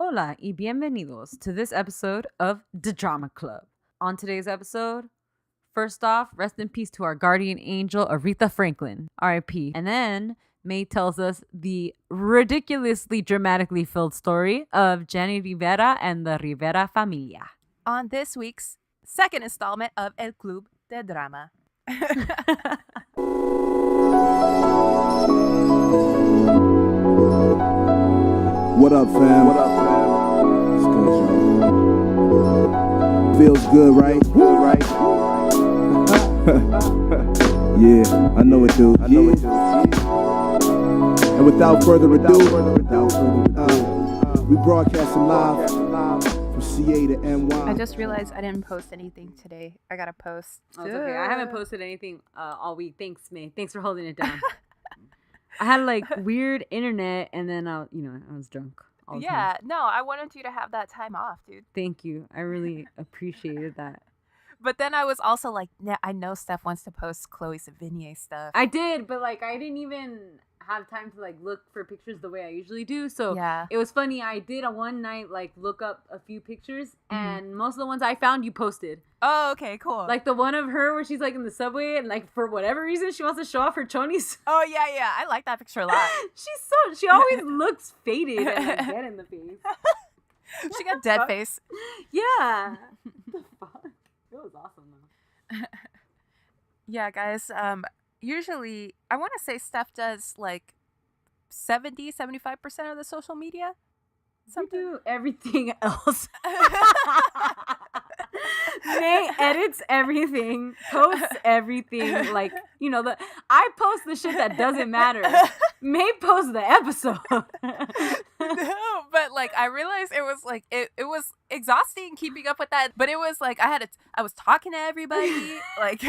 Hola y bienvenidos to this episode of The Drama Club. On today's episode, first off, rest in peace to our guardian angel, Aretha Franklin, R.I.P. And then May tells us the ridiculously dramatically filled story of Jenni Rivera and the Rivera familia. On this week's second installment of El Club de Drama. What up, fam? It's good, y'all. Feels good, right? Yeah, I know it do. And without further ado, we broadcasting live from CA to NY. I just realized I didn't post anything today. I gotta post. Oh, it's okay. I haven't posted anything all week. Thanks, May. Thanks for holding it down. I had like weird internet, and then I was drunk. All the time. No, I wanted you to have that time off, dude. Thank you. I really appreciated that. But then I was also like, I know Stef wants to post Chloe Sevigny stuff. I did, but like I didn't even have time to like look for pictures the way I usually do. So yeah. It was funny. I did a one night like look up a few pictures, and most of the ones I found you posted. Oh, okay, cool. Like the one of her where she's like in the subway and like for whatever reason she wants to show off her chonies. Oh yeah, I like that picture a lot. She always looks faded and like, dead in the face. She got dead face. Yeah. What the fuck? It was awesome though. Yeah, guys. Usually I want to say Steph does like 70-75% of the social media. Something. You do everything else. May edits everything, posts everything. Like, I post the shit that doesn't matter. May post the episode. No, but like I realized it was like it was exhausting keeping up with that. But it was like I was talking to everybody. Like,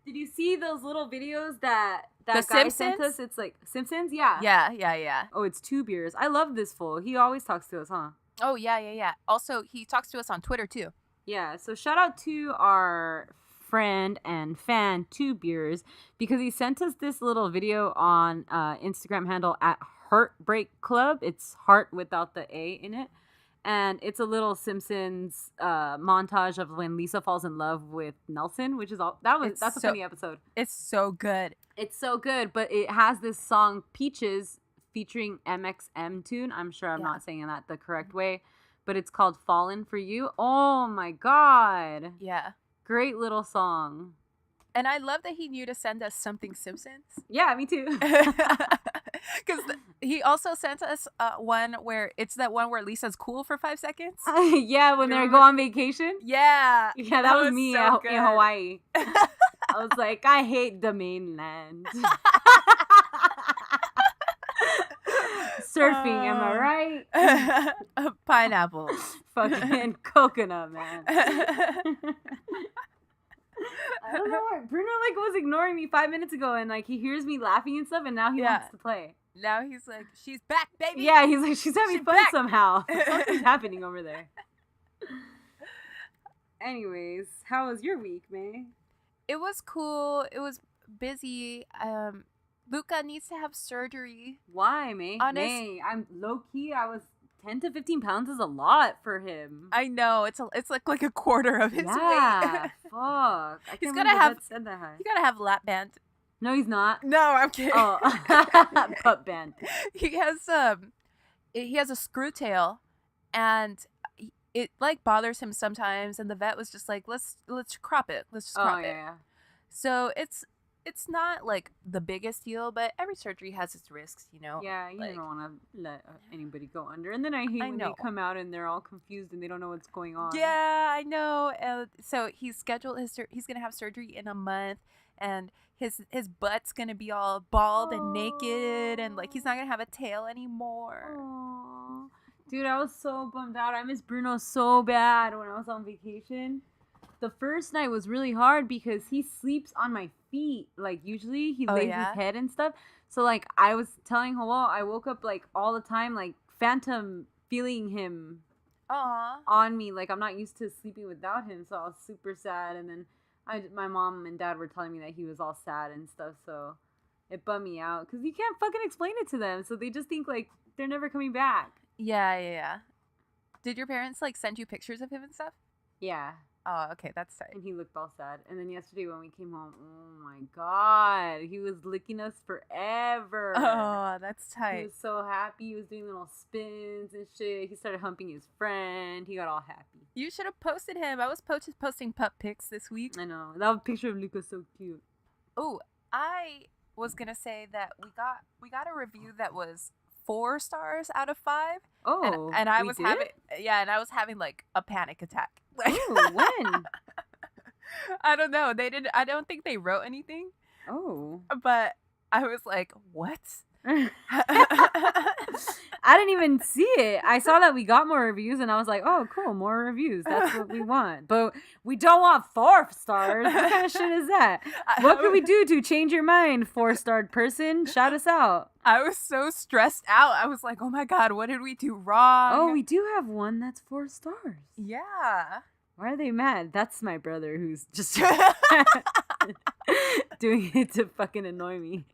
did you see those little videos that the guy Simpsons? sent us? It's like Simpsons, yeah. Yeah. Oh, it's 2 beers. I love this fool. He always talks to us, huh? Oh yeah. Also, he talks to us on Twitter too. Yeah. So shout out to our friend and fan 2 beers because he sent us this little video on Instagram handle at Heartbreak Club. It's heart without the A in it. And it's a little Simpsons montage of when Lisa falls in love with Nelson, which is that's a funny episode. It's so good. It's so good, but it has this song Peaches featuring MXM tune. I'm sure I'm not saying that the correct way, but it's called Fallen for You. Oh my God. Yeah. Great little song. And I love that he knew to send us something Simpsons. Yeah, me too. Because he also sent us one where it's that one where Lisa's cool for 5 seconds. Yeah, when they go on vacation. Yeah. Yeah, that was me so in Hawaii. I was like, I hate the mainland. Surfing, am I right? Pineapple. Fucking coconut, man. I don't know why. Bruno like was ignoring me 5 minutes ago, and like he hears me laughing and stuff, and now he wants to play. Now he's like, she's back, baby. Yeah, he's like, she's having fun back. somehow. Something's happening over there. Anyways, how was your week, May? It was cool. It was busy. Luca needs to have surgery. Why, May? May, I'm low key. I was 10 to 15 pounds is a lot for him. I know. It's like a quarter of his weight. Yeah, fuck. He's gotta have lap band. No, he's not. No, I'm kidding. Oh, butt band. He has a screw tail, and it like bothers him sometimes. And the vet was just like, let's crop it. Let's just crop it. Yeah. So it's not like the biggest deal, but every surgery has its risks, Yeah, you don't want to let anybody go under. And then I hate when they come out and they're all confused and they don't know what's going on. Yeah, I know. So he's scheduled he's going to have surgery in a month, and his butt's going to be all bald and naked, and like he's not going to have a tail anymore. Aww. Dude, I was so bummed out. I miss Bruno so bad when I was on vacation. The first night was really hard because he sleeps on my feet. Like, usually he lays his head and stuff. So, like, I was telling Hawal, I woke up, like, all the time, like, phantom feeling him on me. Like, I'm not used to sleeping without him. So I was super sad. And then my mom and dad were telling me that he was all sad and stuff. So it bummed me out because you can't fucking explain it to them. So they just think, like, they're never coming back. Yeah. Did your parents like send you pictures of him and stuff? Yeah. Oh, okay, that's tight. And he looked all sad. And then yesterday when we came home, oh my God, he was licking us forever. Oh, that's tight. He was so happy. He was doing little spins and shit. He started humping his friend. He got all happy. You should have posted him. I was posting pup pics this week. I know. That picture of Luca's so cute. Oh, I was gonna say that we got a review that was 4 stars out of 5. Oh, and I was having like a panic attack. Like, oh, when? I don't know. I don't think they wrote anything. Oh, but I was like, what? I didn't even see it. I saw that we got more reviews, and I was like, oh, cool, more reviews. That's what we want. But we don't want 4 stars. What kind of shit is that? What can we do to change your mind, 4-starred person? Shout us out. I was so stressed out. I was like, oh my God, what did we do wrong? Oh, we do have one that's 4 stars. Yeah. Why are they mad? That's my brother who's just doing it to fucking annoy me.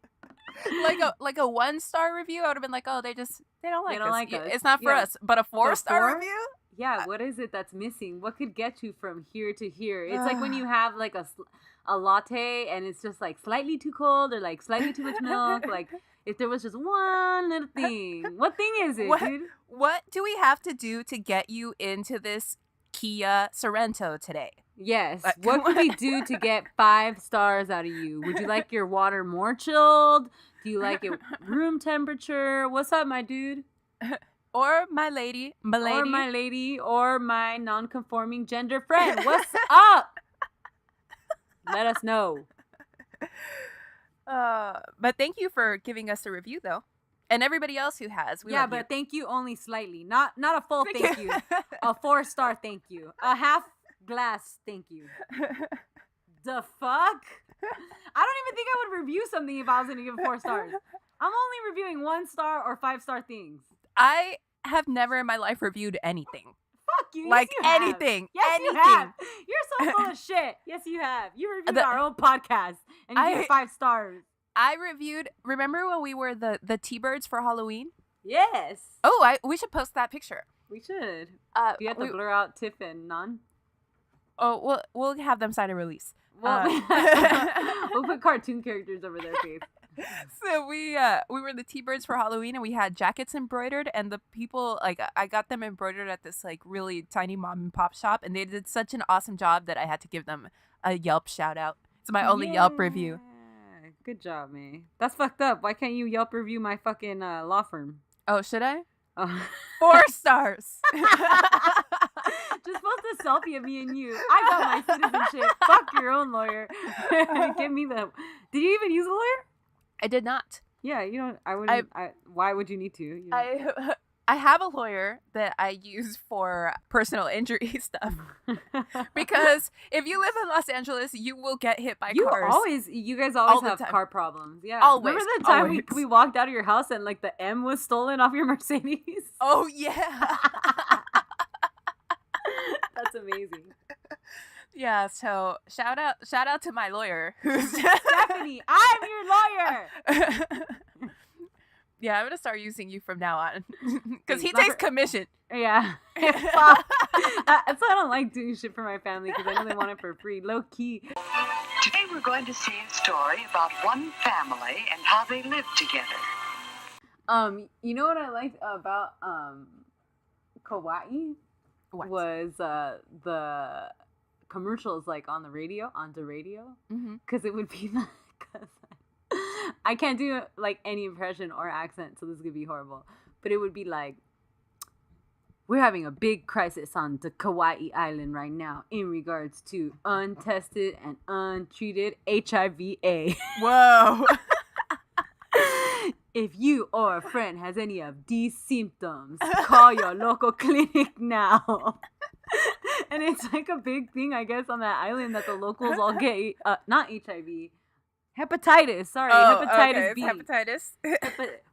Like a 1-star review, I would have been like, oh, they don't like us. us. It's not for us. But a 4-star 4? review? Yeah, what is it that's missing? What could get you from here to here? It's like when you have like a latte and it's just like slightly too cold or like slightly too much milk. Like if there was just one little thing. What thing is it, dude? What do we have to do to get you into this Kia Sorrento today? Yes. What could we do to get 5 stars out of you? Would you like your water more chilled? Do you like it room temperature? What's up, my dude? Or my lady. Or my lady. Or my non-conforming gender friend. What's up? Let us know. But thank you for giving us a review, though. And everybody else who has. We love you. Thank you only slightly. Not a full thank you. A 4-star thank you. A half glass thank you. The fuck? I don't even think I would review something if I was going to give it 4 stars. I'm only reviewing 1-star or 5-star things. I have never in my life reviewed anything. Fuck you. Like yes, you anything. Have. Yes, anything. You have. You're so full of shit. Yes, you have. You reviewed our own podcast and you gave 5 stars. I reviewed, remember when we were the T-Birds for Halloween? Yes. Oh, we should post that picture. We should. You have to blur out Tiff and Nan. Oh, we'll have them sign a release. Well, we'll put cartoon characters over their face. So we were the T-Birds for Halloween, and we had jackets embroidered, and the people, like, I got them embroidered at this like really tiny mom and pop shop, and they did such an awesome job that I had to give them a Yelp shout out. It's my only Yelp review. Good job, man. That's fucked up. Why can't you Yelp review my fucking law firm? Oh, should I? 4 stars. Just post a selfie of me and you. I got my citizenship. Fuck your own lawyer. Give me the. Did you even use a lawyer? I did not. Yeah, you don't. I wouldn't. Why would you need to? You know? I have a lawyer that I use for personal injury stuff. Because if you live in Los Angeles, you will get hit by cars. You guys always have car problems. Yeah. Always. Remember the time we walked out of your house and like the M was stolen off your Mercedes? Oh, yeah. That's amazing. Yeah, so shout out to my lawyer. Stephanie, I'm your lawyer. Yeah, I'm going to start using you from now on. Because he takes commission. Yeah. That's why I don't like doing shit for my family, because I know they want it for free. Low key. Today we're going to see a story about one family and how they live together. You know what I liked about Kauai? What? Was the commercials like on the radio, because it would be like, I can't do like any impression or accent, so this is gonna be horrible, but it would be like, we're having a big crisis on the Kauai Island right now in regards to untested and untreated HIV/AIDS. Whoa. If you or a friend has any of these symptoms, call your local clinic now. And it's like a big thing, I guess, on that island that the locals all get, not HIV, hepatitis. Sorry, hepatitis B. Hepatitis.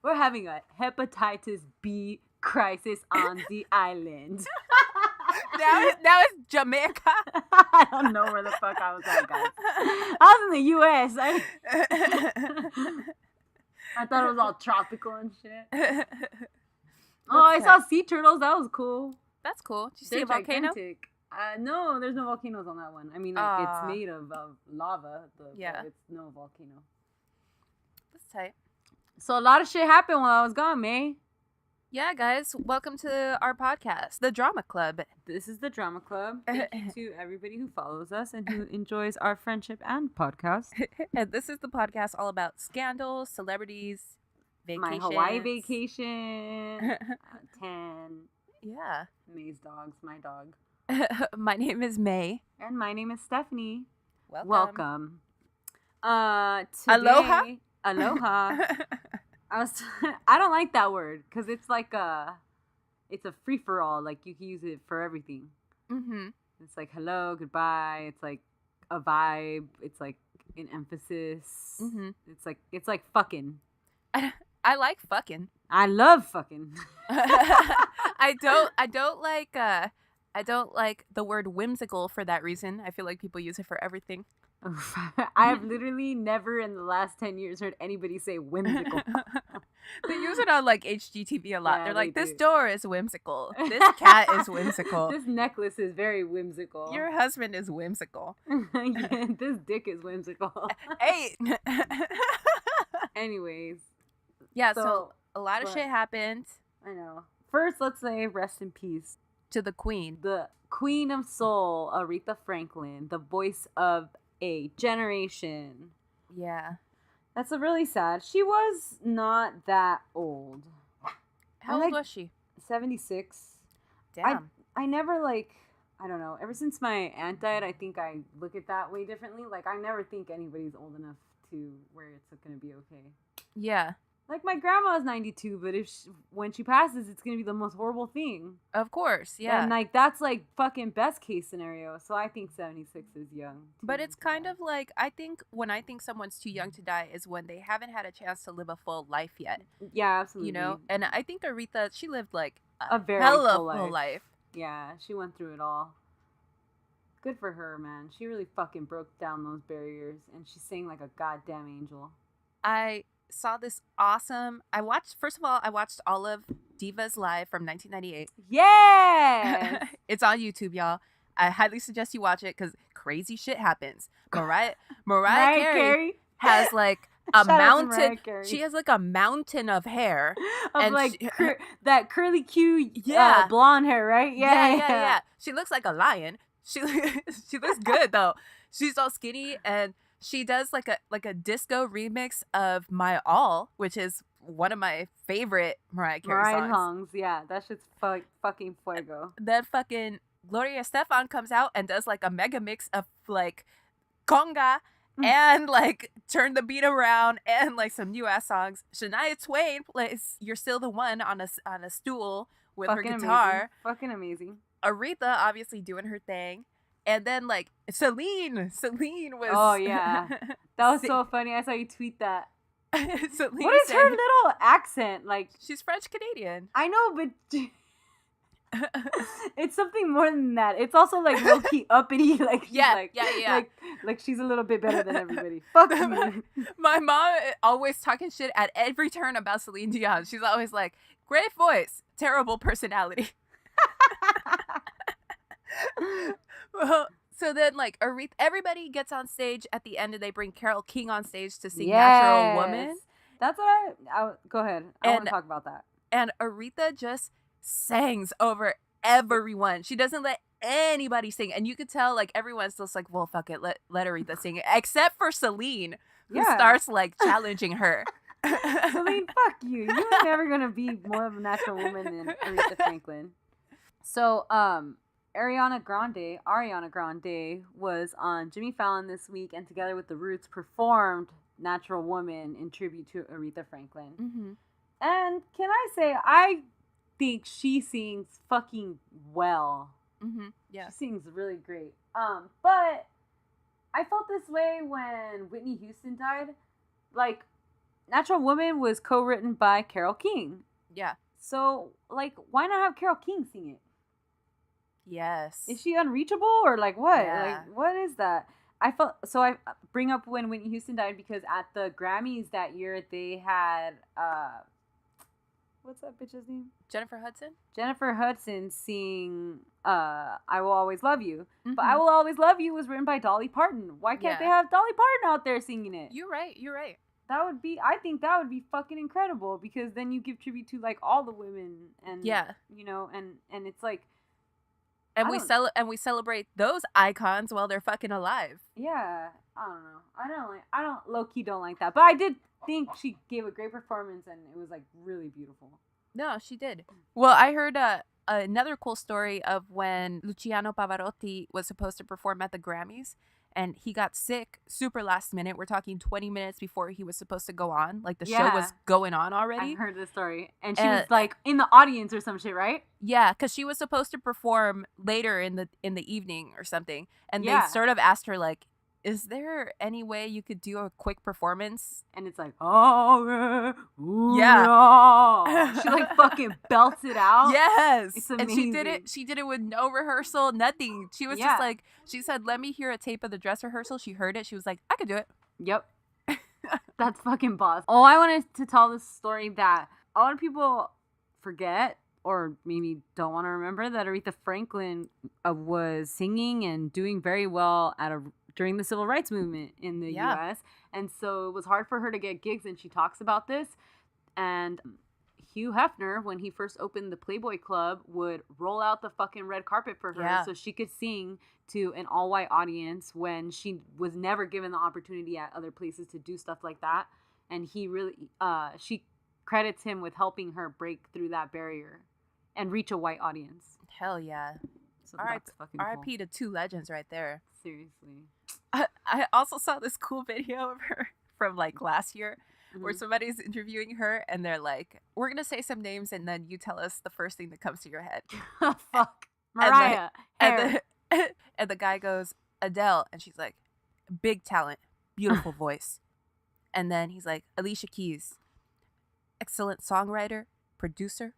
We're having a hepatitis B crisis on the island. Now it's Jamaica. I don't know where the fuck I was at, guys. I was in the U.S. I thought it was all tropical and shit. I saw sea turtles. That was cool. That's cool. Did you see a volcano? Gigantic. No, there's no volcanoes on that one. I mean, like, it's made of lava. But it's no volcano. That's tight. So a lot of shit happened while I was gone, May. Yeah, guys, welcome to our podcast, The Drama Club. This is The Drama Club. Thank you to everybody who follows us and who enjoys our friendship and podcast. And this is the podcast all about scandals, celebrities, vacations. My Hawaii vacation. 10. Yeah. May's dogs, my dog. My name is May. And my name is Stephanie. Welcome. Today, Aloha. I don't like that word because it's like it's a free for all. Like you can use it for everything. Mm-hmm. It's like hello, goodbye. It's like a vibe. It's like an emphasis. Mm-hmm. It's like fucking. I like fucking. I love fucking. I don't like the word whimsical for that reason. I feel like people use it for everything. I have literally never in the last 10 years heard anybody say whimsical. They use it on like HGTV a lot. Yeah, They're like, this do. door is whimsical. This cat is whimsical. This necklace is very whimsical. Your husband is whimsical. Yeah, this dick is whimsical. Hey. Anyways. Yeah, so a lot of shit happened. I know. First, let's say rest in peace to the queen. The queen of soul, Aretha Franklin, the voice of a generation. Yeah. That's a really sad. She was not that old. How old was she? 76. Damn. I never I don't know. Ever since my aunt died, I think I look at that way differently. Like, I never think anybody's old enough to where it's going to be okay. Yeah. Like, my grandma's 92, but when she passes, it's going to be the most horrible thing. Of course, yeah. And, like, that's, like, fucking best case scenario. So I think 76 is young. But it's kind of like, I think when I think someone's too young to die is when they haven't had a chance to live a full life yet. Yeah, absolutely. You know? And I think Aretha, she lived, like, a very hella full life. Yeah, she went through it all. Good for her, man. She really fucking broke down those barriers. And she sang like a goddamn angel. I saw this awesome. First of all, I watched all of Divas Live from 1998. Yeah, it's on YouTube, y'all. I highly suggest you watch it because crazy shit happens. Mariah Carey has like a mountain. She has like a mountain of hair of and like that curly Q, yeah, blonde hair, right? Yeah. She looks like a lion. She looks good though. She's all skinny and she does like a disco remix of My All, which is one of my favorite Mariah Carey songs. Yeah, that shit's fucking fuego. Then fucking Gloria Estefan comes out and does like a mega mix of like conga and like Turn the Beat Around and like some new ass songs. Shania Twain plays You're Still the One on a stool with fucking her guitar. Amazing. Fucking amazing. Aretha obviously doing her thing. And then, like, Celine was... Oh, yeah. That was so funny. I saw you tweet that. Celine what is her little accent? Like, she's French-Canadian. I know, but... it's something more than that. It's also, like, low-key uppity. Like, yeah. Like, she's a little bit better than everybody. Fuck you. My mom always talking shit at every turn about Celine Dion. She's always like, great voice, terrible personality. Well, so then, like, Aretha, everybody gets on stage at the end and they bring Carole King on stage to sing Natural Woman. That's what I go ahead. I want to talk about that. And Aretha just sings over everyone. She doesn't let anybody sing. And you could tell, like, everyone's just like, well, fuck it. Let Aretha sing it. Except for Celine, who starts, like, challenging her. Celine, fuck you. You're never going to be more of a natural woman than Aretha Franklin. So, Ariana Grande was on Jimmy Fallon this week and together with The Roots performed Natural Woman in tribute to Aretha Franklin. Mm-hmm. And can I say, I think she sings fucking well. Mm-hmm. Yeah. She sings really great. But I felt this way when Whitney Houston died. Like, Natural Woman was co-written by Carole King. Yeah. So, like, why not have Carole King sing it? Yes. Is she unreachable or like what? Yeah. Like, what is that? I bring up when Whitney Houston died because at the Grammys that year they had what's that bitch's name? Jennifer Hudson? Jennifer Hudson sing I Will Always Love You. Mm-hmm. But I Will Always Love You was written by Dolly Parton. Why can't they have Dolly Parton out there singing it? You're right. I think that would be fucking incredible, because then you give tribute to like all the women and you know, and it's like, and we celebrate those icons while they're fucking alive. Yeah, I don't know. I don't low key don't like that, but I did think she gave a great performance and it was like really beautiful. No, she did. Well, I heard another cool story of when Luciano Pavarotti was supposed to perform at the Grammys. And he got sick super last minute. We're talking 20 minutes before he was supposed to go on. Like, the show was going on already. I heard this story. And she was, like, in the audience or some shit, right? Yeah, because she was supposed to perform later in the evening or something. And they sort of asked her, like, is there any way you could do a quick performance? And it's like, oh, yeah. She, like, fucking belts it out. Yes. It's amazing. And she did it with no rehearsal, nothing. She was just like, she said, let me hear a tape of the dress rehearsal. She heard it. She was like, I could do it. Yep. That's fucking boss. Oh, I wanted to tell this story that a lot of people forget, or maybe don't want to remember, that Aretha Franklin was singing and doing very well during the civil rights movement in the U.S. And so it was hard for her to get gigs, and she talks about this. And Hugh Hefner, when he first opened the Playboy Club, would roll out the fucking red carpet for her so she could sing to an all-white audience when she was never given the opportunity at other places to do stuff like that. And he really, she credits him with helping her break through that barrier and reach a white audience. Hell yeah. So that's fucking cool. R.I.P. to two legends right there. Seriously. I also saw this cool video of her from like last year where somebody's interviewing her and they're like, we're going to say some names and then you tell us the first thing that comes to your head. Fuck. Mariah. And the guy goes, Adele. And she's like, big talent, beautiful voice. And then he's like, Alicia Keys, excellent songwriter, producer.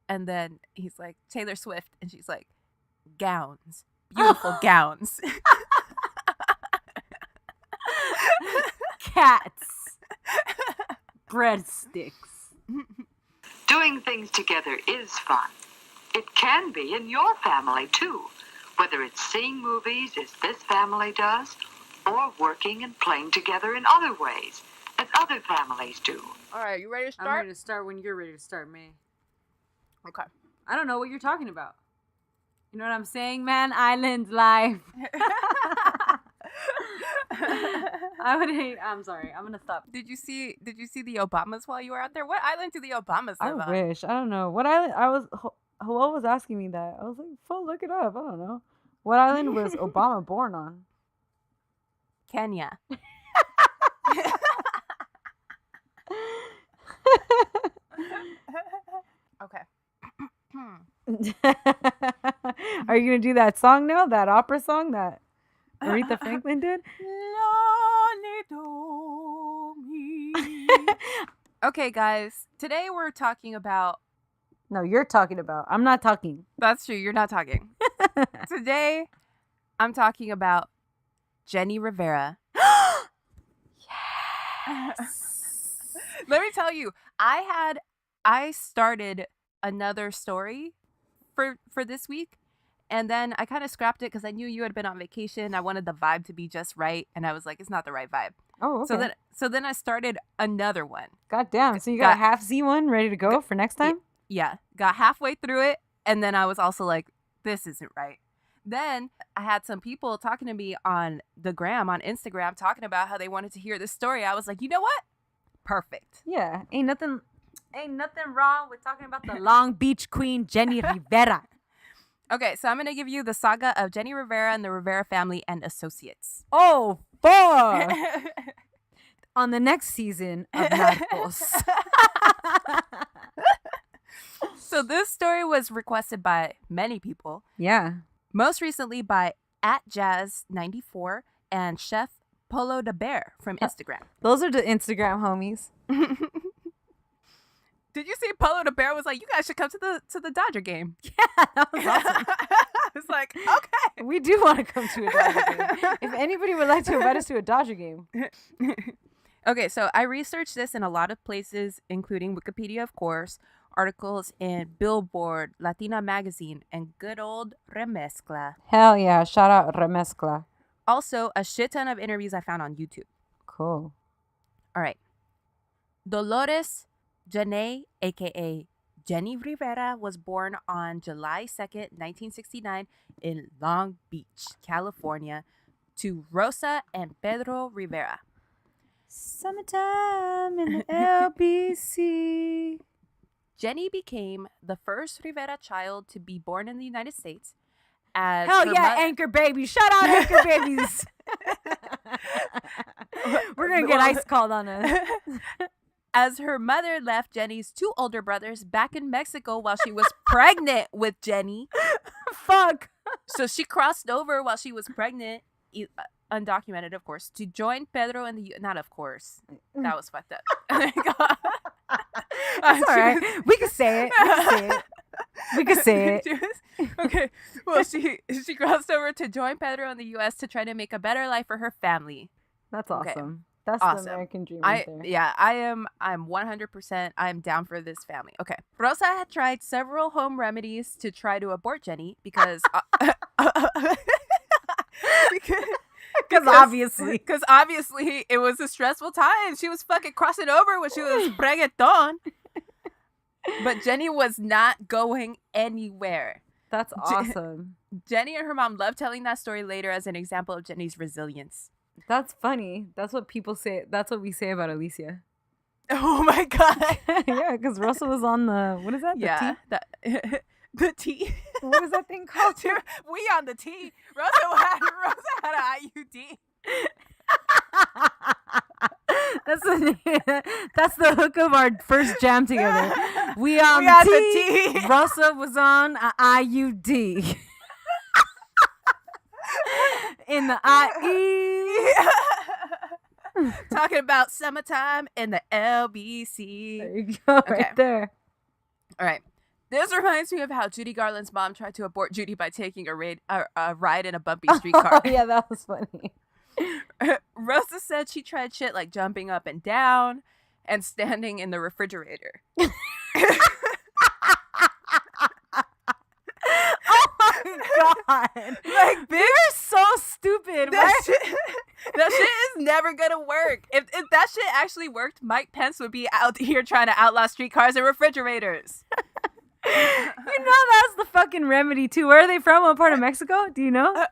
And then he's like, Taylor Swift. And she's like, gowns, beautiful gowns. Cats. Breadsticks. Doing things together is fun. It can be in your family, too. Whether it's seeing movies, as this family does, or working and playing together in other ways, as other families do. All right, you ready to start? I'm ready to start when you're ready to start, May. Okay. I don't know what you're talking about. You know what I'm saying, man? Island life. I'm sorry. I'm gonna stop. Did you see the Obamas while you were out there? What island do the Obamas live on? I wish. I don't know. What island? Hello was asking me that. I was like, "Full, look it up." I don't know. What island was Obama born on? Kenya. Okay. Are you gonna do that song now? That opera song that Aretha Franklin did? Okay, guys. Today we're talking about... No, you're talking about. I'm not talking. That's true. You're not talking. Today, I'm talking about Jenni Rivera. Yes. Let me tell you, I started another story for this week, and then I kind of scrapped it because I knew you had been on vacation. I wanted the vibe to be just right, and I was like, it's not the right vibe. Oh, okay. So then I started another one. God damn. So you got a half Z one ready to go for next time? Yeah. Got halfway through it, and then I was also like, this isn't right. Then I had some people talking to me on the gram, on Instagram, talking about how they wanted to hear this story. I was like, you know what? Perfect. Yeah. Ain't nothing wrong with talking about the Long Beach Queen, Jenni Rivera. Okay, so I'm going to give you the saga of Jenni Rivera and the Rivera family and associates. Oh, fuck. On the next season of Narcos. So this story was requested by many people. Yeah. Most recently by @Jazz94 and Chef Polo de Bear from Instagram. Those are the Instagram homies. Did you see Polo de Bear was like, you guys should come to the Dodger game? Yeah, that was awesome. I was like, okay. We do want to come to a Dodger game. If anybody would like to invite us to a Dodger game. Okay, so I researched this in a lot of places, including Wikipedia, of course, articles in Billboard, Latina Magazine, and good old Remezcla. Hell yeah. Shout out Remezcla. Also, a shit ton of interviews I found on YouTube. Cool. All right. Dolores Jenni, a.k.a. Jenni Rivera, was born on July 2nd, 1969 in Long Beach, California, to Rosa and Pedro Rivera. Summertime in the LBC. Jenni became the first Rivera child to be born in the United States. As Hell yeah, Anchor Babies. Shout out Anchor Babies. We're going to get ice called on us. As her mother left Jenni's 2 older brothers back in Mexico while she was pregnant with Jenni. Fuck. So she crossed over while she was pregnant, undocumented, of course, to join Pedro in the... Not of course. That was fucked up. That's all right. We can say it. We can say it. Okay. Well, she crossed over to join Pedro in the U.S. to try to make a better life for her family. That's awesome. Okay. That's awesome. The American dream right there. Yeah, I'm 100%, I'm down for this family. Okay. Rosa had tried several home remedies to try to abort Jenni because obviously it was a stressful time. She was fucking crossing over when she was reggaeton. But Jenni was not going anywhere. That's awesome. Jenni and her mom love telling that story later as an example of Jenni's resilience. That's funny. That's what people say. That's what we say about Alicia. Oh my God. Yeah, because Russell was on the, what is that? The tea? The tea. What is that thing called? We on the tea. Rosa had an IUD. That's the hook of our first jam together. We on the tea. Russell was on an IUD. In the IE. Talking about summertime in the LBC. There you go, okay. Right there. All right. This reminds me of how Judy Garland's mom tried to abort Judy by taking a ride in a bumpy streetcar. Oh, yeah, that was funny. Rosa said she tried shit like jumping up and down and standing in the refrigerator. Oh my God. Like, they're so stupid. That shit is never gonna work. If that shit actually worked, Mike Pence would be out here trying to outlaw streetcars and refrigerators. You know that's the fucking remedy too. Where are they from? What part of Mexico? Do you know?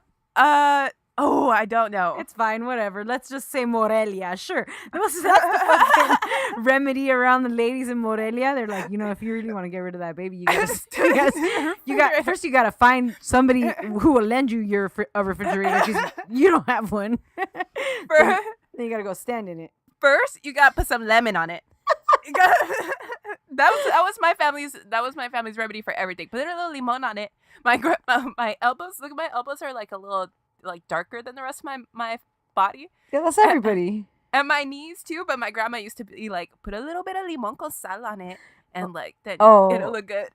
Oh, I don't know. It's fine, whatever. Let's just say Morelia. Sure. That's the fucking remedy around the ladies in Morelia. They're like, if you really want to get rid of that baby, you gotta find somebody who will lend you a refrigerator. You don't have one. Then you gotta go stand in it. First, you gotta put some lemon on it. That was my family's remedy for everything. Put a little limon on it. My elbows. Look, my elbows are like a little darker than the rest of my body. Yeah, that's everybody. And my knees too. But my grandma used to be like, put a little bit of limon con sal on it, and then it'll look good.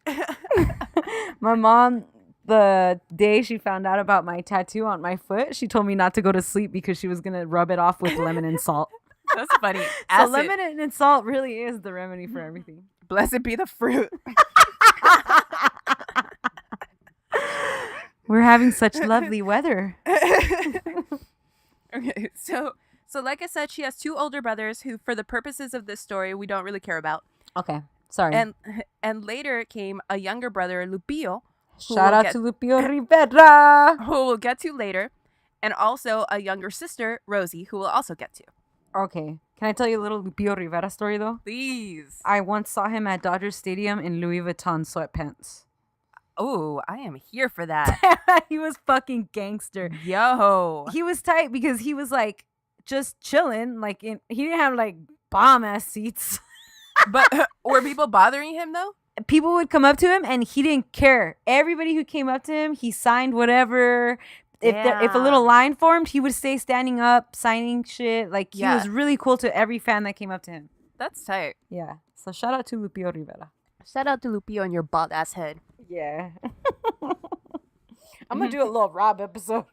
My mom, the day she found out about my tattoo on my foot, she told me not to go to sleep because she was gonna rub it off with lemon and salt. That's funny. So lemon and salt really is the remedy for everything. Blessed be the fruit. We're having such lovely weather. Okay, so like I said, she has 2 older brothers who, for the purposes of this story, we don't really care about. Okay, sorry. And later came a younger brother, Lupillo. Shout out to Lupillo Rivera, who we'll get to later, and also a younger sister, Rosie, who we'll also get to. Okay, can I tell you a little Lupillo Rivera story though? Please. I once saw him at Dodger Stadium in Louis Vuitton sweatpants. Oh, I am here for that. He was fucking gangster. Yo. He was tight because he was like just chilling. He didn't have like bomb ass seats. But were people bothering him though? People would come up to him and he didn't care. Everybody who came up to him, he signed whatever. If a little line formed, he would stay standing up, signing shit. He was really cool to every fan that came up to him. That's tight. Yeah. So shout out to Lupillo Rivera. Shout out to Lupillo and your bald ass head. Yeah. I'm going to do a little Rob episode.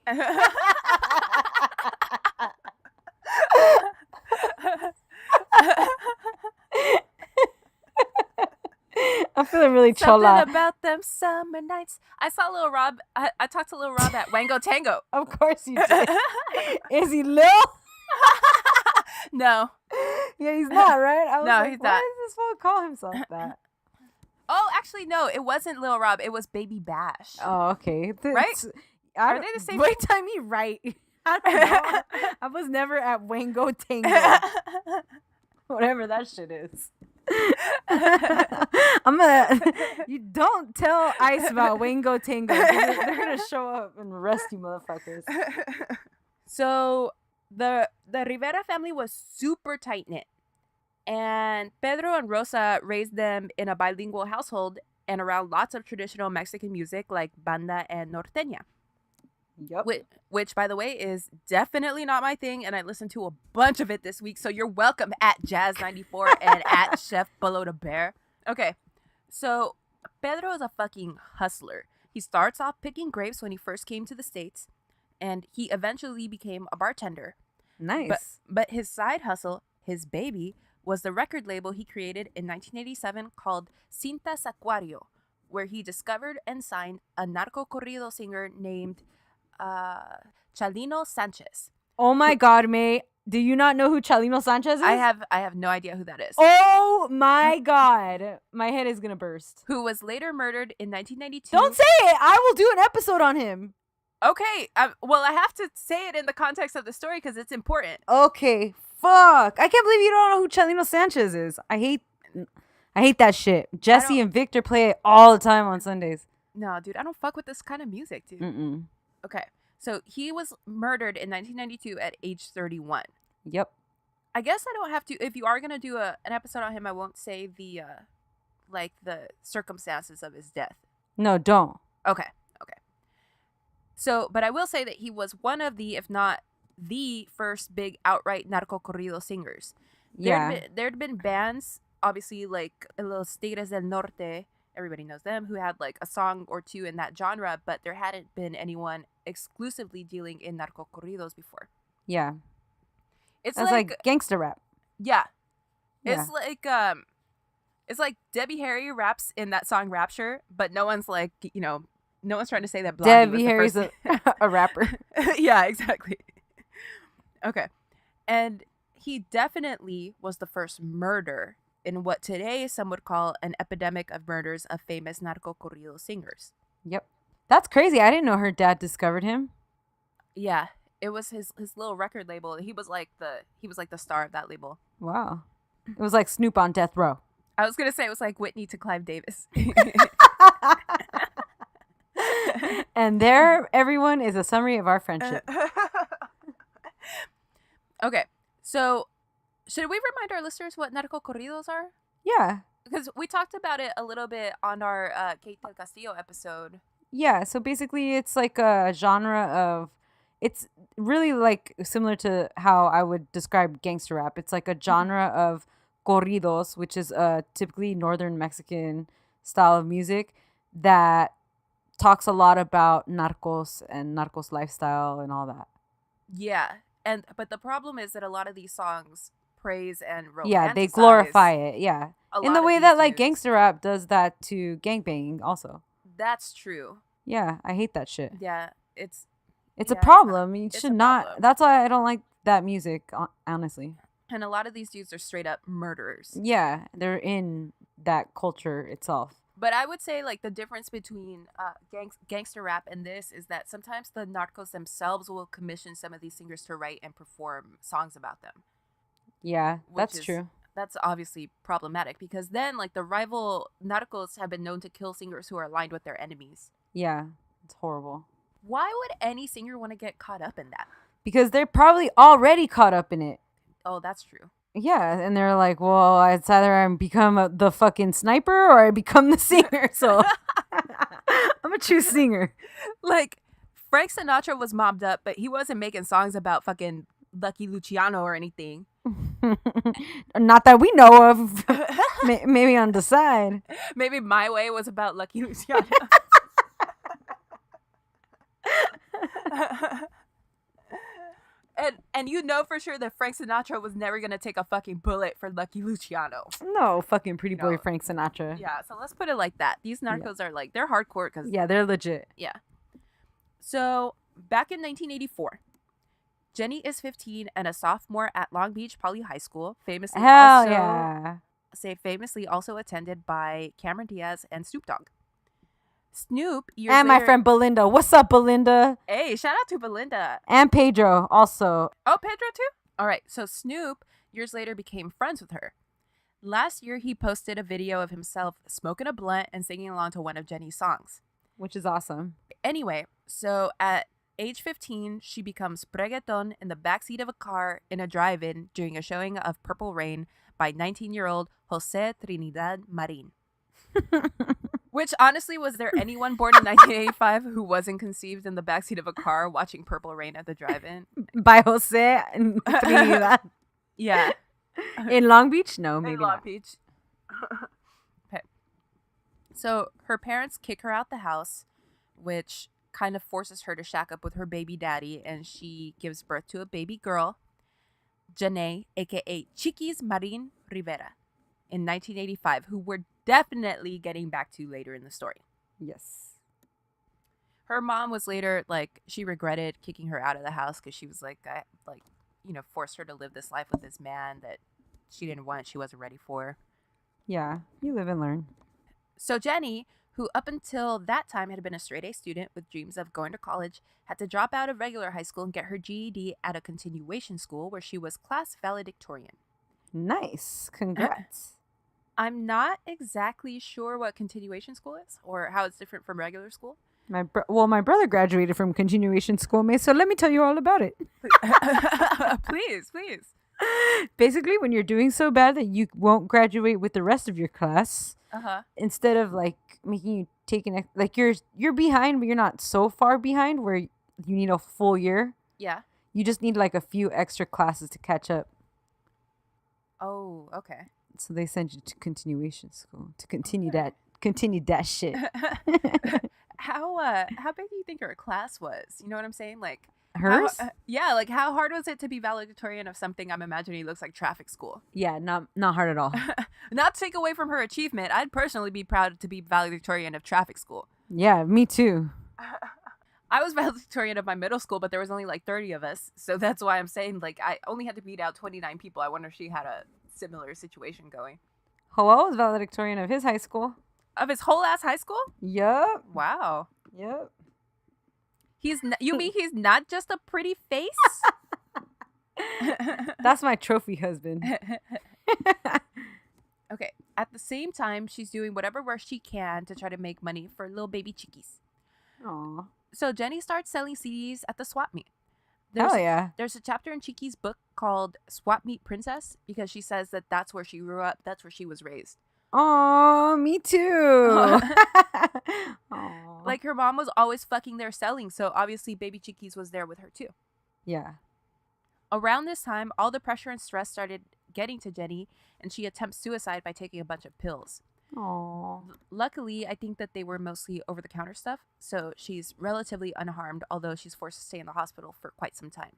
I'm feeling really chola. Something about them summer nights. I saw Lil Rob. I talked to Lil Rob at Wango Tango. Of course you did. Is he Lil? No. Yeah, he's not, right? I was No, like, he's why not. does this fool call himself that? Oh, actually, no. It wasn't Lil Rob. It was Baby Bash. Oh, okay. Right? Are they the same? Wait time me right. I don't know. I was never at Wango Tango. Whatever that shit is. You don't tell ICE about Wango Tango. They're gonna show up and arrest you motherfuckers. So the Rivera family was super tight knit, and Pedro and Rosa raised them in a bilingual household and around lots of traditional Mexican music like banda and norteña. Yep. Which, by the way, is definitely not my thing, and I listened to a bunch of it this week, so you're welcome at Jazz94 and at Chef Below the Bear. Okay, so Pedro is a fucking hustler. He starts off picking grapes when he first came to the States, and he eventually became a bartender. Nice. But his side hustle, his baby, was the record label he created in 1987 called Cintas Aquario, where he discovered and signed a narco corrido singer named Chalino Sanchez. Oh my God, May. Do you not know who Chalino Sanchez is? I have no idea who that is. Oh my God. My head is going to burst. Who was later murdered in 1992. Don't say it. I will do an episode on him. Okay. Well, I have to say it in the context of the story because it's important. Okay. Fuck. I can't believe you don't know who Chalino Sanchez is. I hate that shit. Jesse and Victor play it all the time on Sundays. No, dude. I don't fuck with this kind of music, dude. Mm-mm. Okay. So he was murdered in 1992 at age 31. Yep. I guess I don't have to. If you are gonna do an episode on him, I won't say the circumstances of his death. No, don't. Okay. So, but I will say that he was one of the, if not the first big outright narco corrido singers. There'd been bands, obviously like Los Tigres del Norte. Everybody knows them, who had like a song or two in that genre, but there hadn't been anyone exclusively dealing in narco corridos before. Yeah. It's like gangster rap. Yeah. Yeah. It's like Debbie Harry raps in that song Rapture, but no one's like, no one's trying to say that Blondie Debbie Harry's a rapper. Yeah, exactly. Okay. And he definitely was the first murder in what today some would call an epidemic of murders of famous narco corrido singers. Yep. That's crazy. I didn't know her dad discovered him. Yeah. It was his little record label. He was like the star of that label. Wow. It was like Snoop on death row. I was going to say it was like Whitney to Clive Davis. And there, everyone, is a summary of our friendship. Okay. So, should we remind our listeners what narco corridos are? Yeah. Because we talked about it a little bit on our Kate del Castillo episode. Yeah. So basically, it's like a genre of... It's really like similar to how I would describe gangster rap. It's like a genre of corridos, which is a typically northern Mexican style of music that talks a lot about narcos and narcos lifestyle and all that. Yeah. But the problem is that a lot of these songs praise and romanticize. Yeah, they glorify it. Yeah. In the way that like dudes. gangster rap does that to gangbanging also. That's true. Yeah, I hate that shit. Yeah, it's a problem. You it's should a not. problem. That's why I don't like that music, honestly. And a lot of these dudes are straight up murderers. Yeah, they're in that culture itself. But I would say like the difference between gangster rap and this is that sometimes the narcos themselves will commission some of these singers to write and perform songs about them. Yeah, that's true. That's obviously problematic because then like the rival narcos have been known to kill singers who are aligned with their enemies. Yeah, it's horrible. Why would any singer want to get caught up in that? Because they're probably already caught up in it. Oh, that's true. Yeah, and they're like, well, it's either I become the fucking sniper or I become the singer. So I'm going to choose singer. Like, Frank Sinatra was mobbed up, but he wasn't making songs about fucking Lucky Luciano or anything. Not that we know of. Maybe on the side. Maybe My Way was about Lucky Luciano. And you know for sure that Frank Sinatra was never gonna take a fucking bullet for Lucky Luciano. No, fucking pretty boy Frank Sinatra. Yeah, so let's put it like that. These narcos are like, they're hardcore because... Yeah, they're legit. Yeah. So, back in 1984, Jenni is 15 and a sophomore at Long Beach Poly High School, famously also attended by Cameron Diaz and Snoop Dogg. Snoop, and my friend Belinda. What's up, Belinda? Hey, shout out to Belinda. And Pedro, also. Oh, Pedro too? All right, so Snoop, years later, became friends with her. Last year, he posted a video of himself smoking a blunt and singing along to one of Jenni's songs. Which is awesome. Anyway, so at age 15, she becomes reggaeton in the backseat of a car in a drive-in during a showing of Purple Rain by 19-year-old Jose Trinidad Marin. Which, honestly, was there anyone born in 1985 who wasn't conceived in the backseat of a car watching Purple Rain at the drive-in? By Jose Trinidad. Yeah. In Long Beach? No, maybe in Long not. Beach. Okay. So her parents kick her out the house, which kind of forces her to shack up with her baby daddy, and she gives birth to a baby girl, Jenni, a.k.a. Chiquis Marin Rivera, in 1985, who we're definitely getting back to later in the story. Yes. Her mom was later, like, she regretted kicking her out of the house because she was like, forced her to live this life with this man that she didn't want, she wasn't ready for. Yeah, you live and learn. So Jenni, who up until that time had been a straight-A student with dreams of going to college, had to drop out of regular high school and get her GED at a continuation school where she was class valedictorian. Nice. Congrats. I'm not exactly sure what continuation school is or how it's different from regular school. My brother graduated from continuation school, May, so let me tell you all about it. Please. Basically, when you're doing so bad that you won't graduate with the rest of your class, instead of like making you take you're behind, but you're not so far behind where you need a full year. Yeah. You just need like a few extra classes to catch up. Oh, okay. So they send you to continuation school to continue that shit. How big do you think her class was? You know what I'm saying? Like hers? How hard was it to be valedictorian of something I'm imagining looks like traffic school? Yeah, not hard at all. Not to take away from her achievement, I'd personally be proud to be valedictorian of traffic school. Yeah, me too. I was valedictorian of my middle school, but there was only like 30 of us. So that's why I'm saying, like, I only had to beat out 29 people. I wonder if she had a similar situation going. Hello was valedictorian of his high school. Of his whole ass high school? Yup. Wow. Yep. You mean he's not just a pretty face? That's my trophy husband. Okay. At the same time, she's doing whatever work she can to try to make money for little baby chickies. Aww. So Jenni starts selling CDs at the swap meet. Hell yeah. There's a chapter in Chiqui's book called Swap Meet Princess because she says that that's where she grew up. That's where she was raised. Oh, me too. Like her mom was always fucking there selling. So obviously baby Chiquis was there with her too. Yeah. Around this time, all the pressure and stress started getting to Jenni and she attempts suicide by taking a bunch of pills. Aww. Luckily, I think that they were mostly over-the-counter stuff, so she's relatively unharmed, although she's forced to stay in the hospital for quite some time.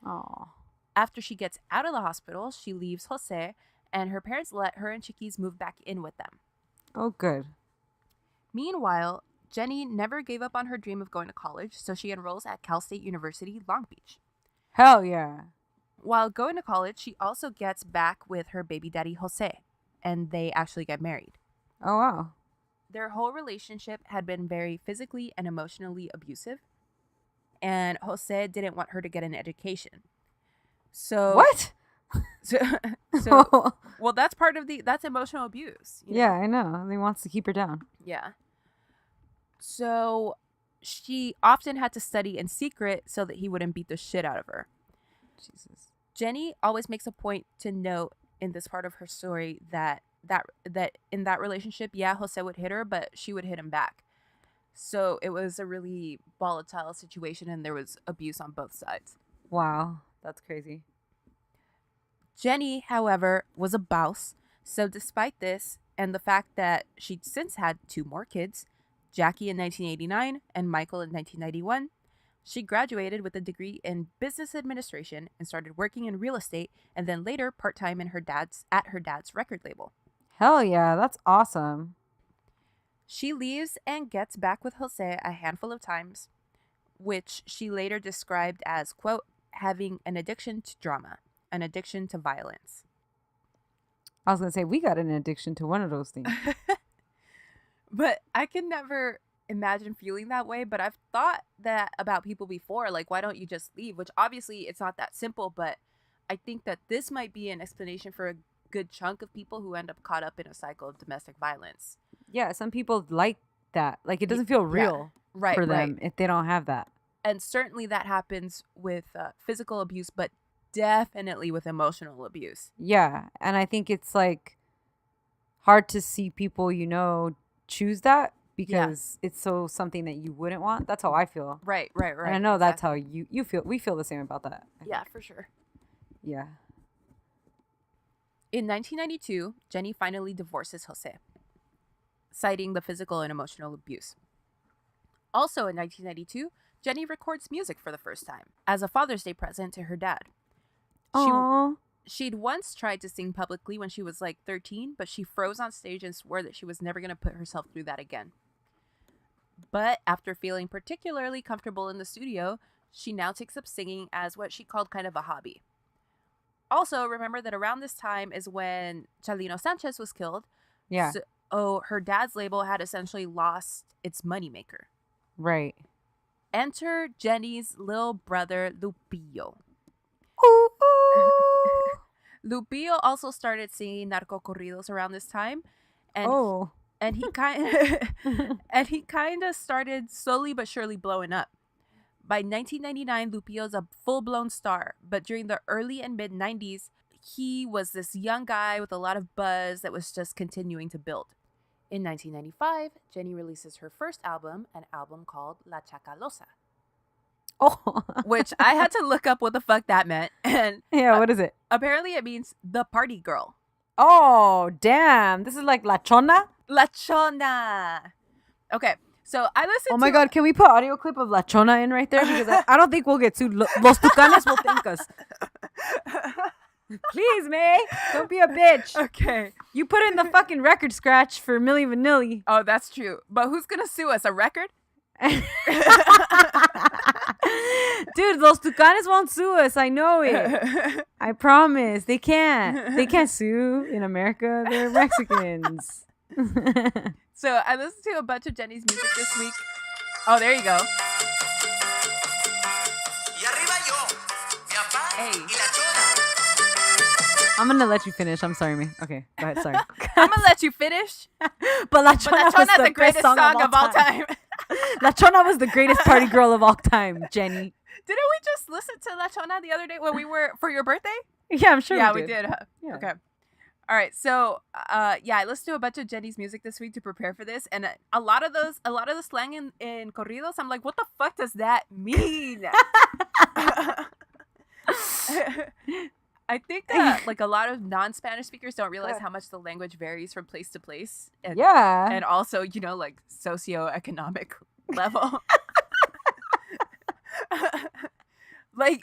Aww. After she gets out of the hospital, she leaves Jose, and her parents let her and Chiquis move back in with them. Oh, good. Meanwhile, Jenni never gave up on her dream of going to college, so she enrolls at Cal State University, Long Beach. Hell yeah. While going to college, she also gets back with her baby daddy, Jose, and they actually get married. Oh, wow. Their whole relationship had been very physically and emotionally abusive. And Jose didn't want her to get an education. So what? So well, that's part of that's emotional abuse. You know? Yeah, I know. He wants to keep her down. Yeah. So she often had to study in secret so that he wouldn't beat the shit out of her. Jesus. Jenni always makes a point to note in this part of her story that in that relationship, yeah, Jose would hit her, but she would hit him back. So it was a really volatile situation and there was abuse on both sides. Wow, that's crazy. Jenni, however, was a boss. So despite this and the fact that she'd since had 2 more kids, Jackie in 1989 and Michael in 1991, She graduated with a degree in business administration and started working in real estate, and then later part-time at her dad's record label. Hell yeah, that's awesome. She leaves and gets back with Jose a handful of times, which she later described as, quote, having an addiction to drama, an addiction to violence. I was going to say, we got an addiction to one of those things. But I can never imagine feeling that way. But I've thought that about people before, like, why don't you just leave? Which obviously it's not that simple, but I think that this might be an explanation for a good chunk of people who end up caught up in a cycle of domestic violence. Yeah, some people like that. Like, it doesn't feel real for them if they don't have that. And certainly that happens with physical abuse, but definitely with emotional abuse. Yeah, and I think it's, like, hard to see people, you know, choose that because it's so something that you wouldn't want. That's how I feel. Right. And I know that's how you feel. We feel the same about that. Yeah, for sure. Yeah. In 1992, Jenni finally divorces Jose, citing the physical and emotional abuse. Also in 1992, Jenni records music for the first time as a Father's Day present to her dad. She'd once tried to sing publicly when she was like 13, but she froze on stage and swore that she was never going to put herself through that again. But after feeling particularly comfortable in the studio, she now takes up singing as what she called kind of a hobby. Also, remember that around this time is when Chalino Sanchez was killed. Yeah. So her dad's label had essentially lost its moneymaker. Right. Enter Jenni's little brother, Lupillo. Ooh. Lupillo also started singing narco corridos around this time, and he kind of started slowly but surely blowing up. By 1999, Lupillo's a full-blown star, but during the early and mid-90s, he was this young guy with a lot of buzz that was just continuing to build. In 1995, Jenni releases her first album, an album called La Chacalosa. Oh. Which I had to look up what the fuck that meant. And yeah, what is it? Apparently it means the party girl. Oh, damn. This is like La Chona? La Chona. Okay, so I listened to... Oh my God, can we put audio clip of La Chona in right there? Because I don't think we'll get sued. Los Tucanes will thank us. Please, May. Don't be a bitch. Okay. You put in the fucking record scratch for Milli Vanilli. Oh, that's true. But who's going to sue us? A record? Dude, Los Tucanes won't sue us. I know it. I promise. They can't. They can't sue in America. They're Mexicans. So I listened to a bunch of Jenni's music this week. Oh, there you go. Hey. I'm going to let you finish. I'm sorry, man. Okay, go ahead. Sorry. I'm going to let you finish. But La Chona was the greatest song of all time. La Chona was the greatest party girl of all time, Jenni. Didn't we just listen to La Chona the other day when we were for your birthday? Yeah, I'm sure we did. Huh? Yeah. Okay. All right. So, I listened to a bunch of Jenni's music this week to prepare for this, and a lot of the slang in corridos, I'm like, what the fuck does that mean? I think like a lot of non-Spanish speakers don't realize how much the language varies from place to place. And, and also, you know, like socioeconomic level. like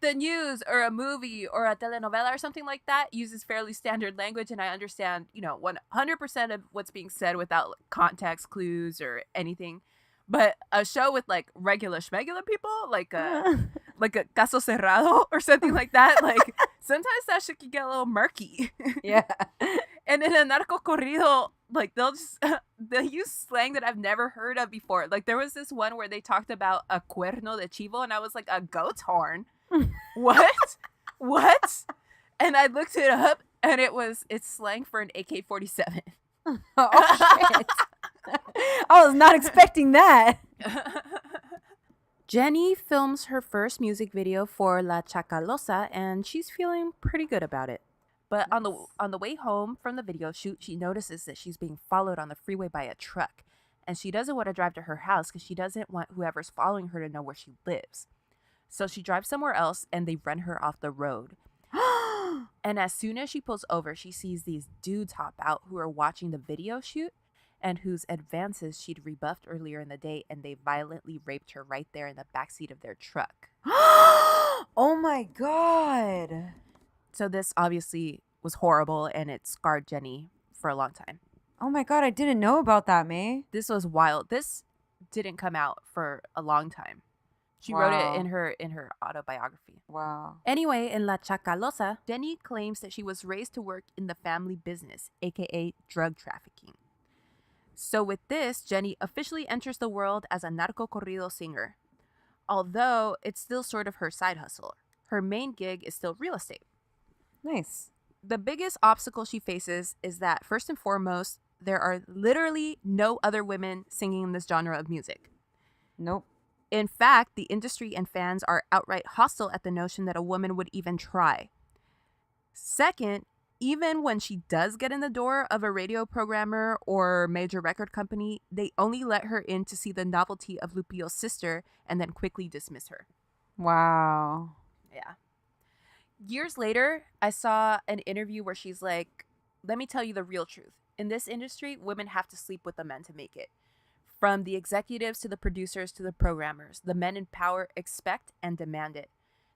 the news or a movie or a telenovela or something like that uses fairly standard language, and I understand, you know, 100% of what's being said without context clues or anything. But a show with like regular schmegular people, like a Caso Cerrado or something like that, like sometimes that shit can get a little murky. Yeah. And in a narco corrido, like they'll use slang that I've never heard of before. Like there was this one where they talked about a cuerno de chivo, and I was like, a goat's horn? What? What? And I looked it up, and it's slang for an AK-47. Oh shit. I was not expecting that. Jenni films her first music video for La Chacalosa, and she's feeling pretty good about it. But on the way home from the video shoot, she notices that she's being followed on the freeway by a truck, and she doesn't want to drive to her house because she doesn't want whoever's following her to know where she lives. So she drives somewhere else, and they run her off the road. And as soon as she pulls over, she sees these dudes hop out who are watching the video shoot. and whose advances she'd rebuffed earlier in the day, and they violently raped her right there in the backseat of their truck. Oh my God. So this obviously was horrible, and it scarred Jenni for a long time. Oh my God, I didn't know about that, May. This was wild. This didn't come out for a long time. She wrote it in her autobiography. Wow. Anyway, in La Chacalosa, Jenni claims that she was raised to work in the family business, aka drug trafficking. So with this, Jenni officially enters the world as a narco corrido singer. Although it's still sort of her side hustle. Her main gig is still real estate. Nice. The biggest obstacle she faces is that, first and foremost, there are literally no other women singing in this genre of music. Nope. In fact, the industry and fans are outright hostile at the notion that a woman would even try. Second, even when she does get in the door of a radio programmer or major record company, they only let her in to see the novelty of Lupillo's sister and then quickly dismiss her. Wow. Yeah. Years later, I saw an interview where she's like, let me tell you the real truth. In this industry, women have to sleep with the men to make it. From the executives to the producers to the programmers, the men in power expect and demand it.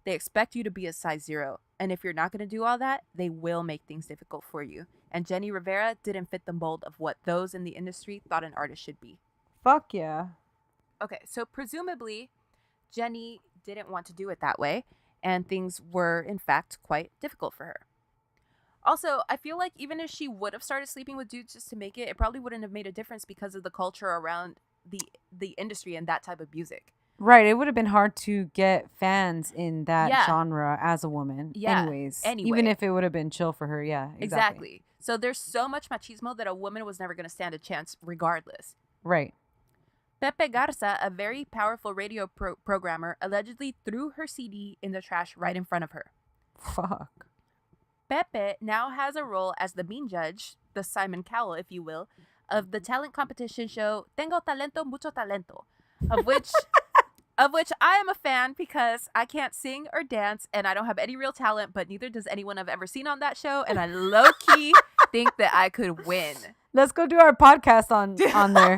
They expect you to be a size 0. And if you're not going to do all that, they will make things difficult for you. And Jenni Rivera didn't fit the mold of what those in the industry thought an artist should be. Fuck yeah. Okay, so presumably, Jenni didn't want to do it that way. And things were, in fact, quite difficult for her. Also, I feel like even if she would have started sleeping with dudes just to make it, it probably wouldn't have made a difference because of the culture around the industry and that type of music. Right. It would have been hard to get fans in that genre as a woman. Yeah. Anyways. Anyway. Even if it would have been chill for her. Yeah. Exactly. So there's so much machismo that a woman was never going to stand a chance regardless. Right. Pepe Garza, a very powerful radio programmer, allegedly threw her CD in the trash right in front of her. Fuck. Pepe now has a role as the mean judge, the Simon Cowell, if you will, of the talent competition show Tengo Talento, Mucho Talento, of which I am a fan because I can't sing or dance and I don't have any real talent, but neither does anyone I've ever seen on that show, and I low-key think that I could win. Let's go do our podcast on there.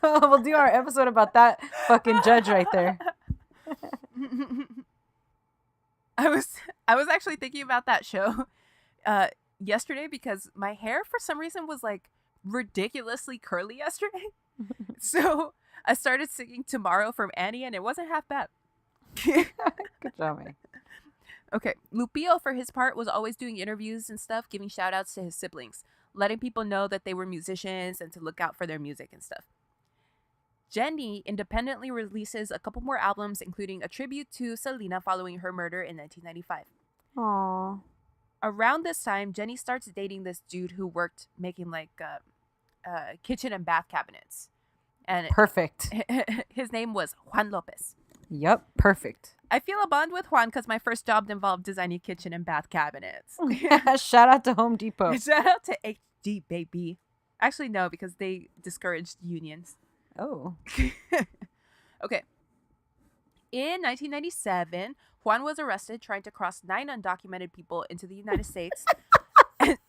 We'll do our episode about that fucking judge right there. I was actually thinking about that show yesterday because my hair for some reason was like ridiculously curly yesterday. So I started singing Tomorrow from Annie and it wasn't half bad. Good job, man. Okay. Lupillo, for his part, was always doing interviews and stuff, giving shout outs to his siblings, letting people know that they were musicians and to look out for their music and stuff. Jenni independently releases a couple more albums, including a tribute to Selena following her murder in 1995. Aww. Around this time, Jenni starts dating this dude who worked making like kitchen and bath cabinets. And perfect. His name was Juan Lopez. Yep, perfect. I feel a bond with Juan because my first job involved designing kitchen and bath cabinets. Shout out to Home Depot. Shout out to HD, baby. Actually, no, because they discouraged unions. Oh. Okay. In 1997, Juan was arrested trying to cross 9 undocumented people into the United States,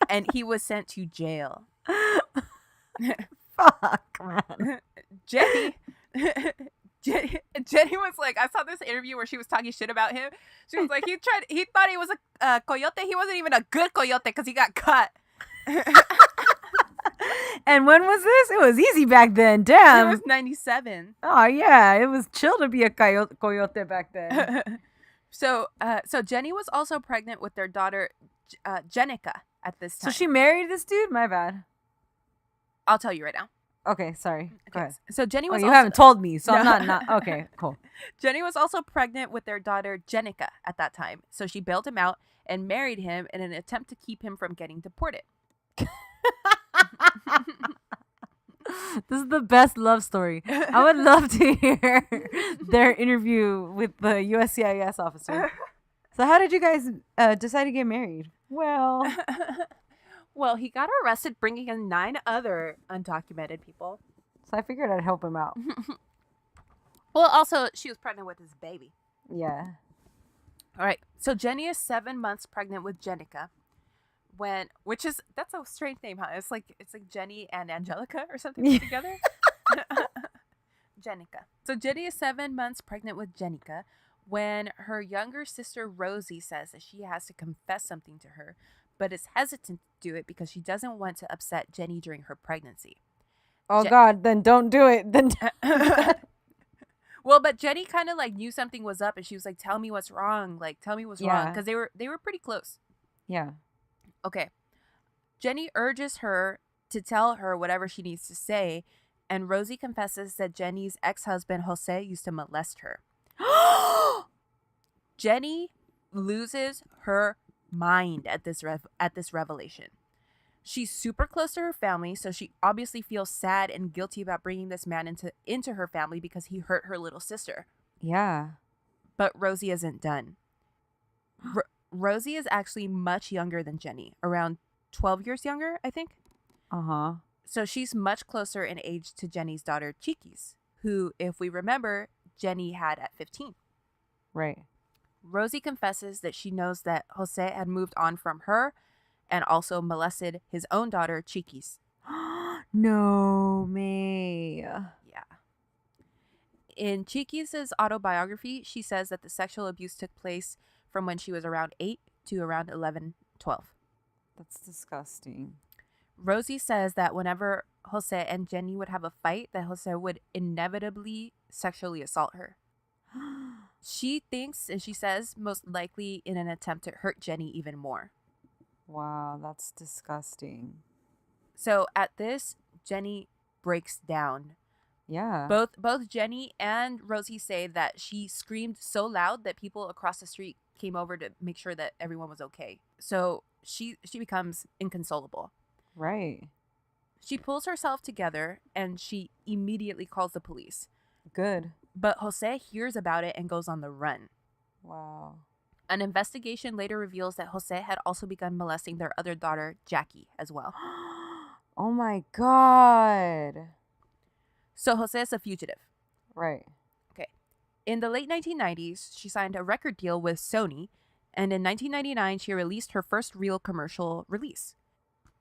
and he was sent to jail. Fuck, man. Jenni was like, I saw this interview where she was talking shit about him. She was like, he thought he was a coyote. He wasn't even a good coyote because he got cut. And when was this? It was easy back then. Damn. It was 97. Oh, yeah. It was chill to be a coyote back then. So Jenni was also pregnant with their daughter, Jenica, at this time. So she married this dude? My bad. I'll tell you right now. Okay, sorry. Go ahead. So Jenni was you haven't told me, so no. I'm not. Okay, cool. Jenni was also pregnant with their daughter, Jenica, at that time. So she bailed him out and married him in an attempt to keep him from getting deported. This is the best love story. I would love to hear their interview with the USCIS officer. So how did you guys decide to get married? Well, he got arrested bringing in 9 other undocumented people. So I figured I'd help him out. Well, also, she was pregnant with his baby. Yeah. All right. So Jenni is 7 months pregnant with Jenica That's a strange name, huh? It's like Jenny and Angelica or something put together. Jenica. So Jenny is 7 months pregnant with Jenica when her younger sister Rosie says that she has to confess something to her, but is hesitant to do it because she doesn't want to upset Jenny during her pregnancy. Oh God, then don't do it. Then well, but Jenny kind of like knew something was up, and she was like, "Tell me what's wrong. Like, tell me what's wrong," because they were pretty close. Yeah. Okay. Jenny urges her to tell her whatever she needs to say, and Rosie confesses that Jenny's ex-husband Jose used to molest her. Jenny loses her mind at this revelation. She's super close to her family, so she obviously feels sad and guilty about bringing this man into her family because he hurt her little sister. Yeah. But Rosie isn't done. Rosie is actually much younger than Jenny, around 12 years younger, I think. Uh-huh. So she's much closer in age to Jenny's daughter, Chiquis, who, if we remember, Jenny had at 15. Right. Rosie confesses that she knows that Jose had moved on from her and also molested his own daughter, Chiquis. No, May. Yeah. In Chiquis' autobiography, she says that the sexual abuse took place from when she was around 8 to around 11, 12. That's disgusting. Rosie says that whenever Jose and Jenny would have a fight, that Jose would inevitably sexually assault her. She thinks, and she says, most likely in an attempt to hurt Jenny even more. Wow, that's disgusting. So at this, Jenny breaks down. Yeah. Both Jenny and Rosie say that she screamed so loud that people across the street came over to make sure that everyone was okay. So she becomes inconsolable. Right. She pulls herself together and she immediately calls the police. Good. But Jose hears about it and goes on the run. Wow. An investigation later reveals that Jose had also begun molesting their other daughter, Jackie, as well. Oh my God. So Jose is a fugitive. Right. Okay. In the late 1990s, she signed a record deal with Sony, and in 1999, she released her first real commercial release.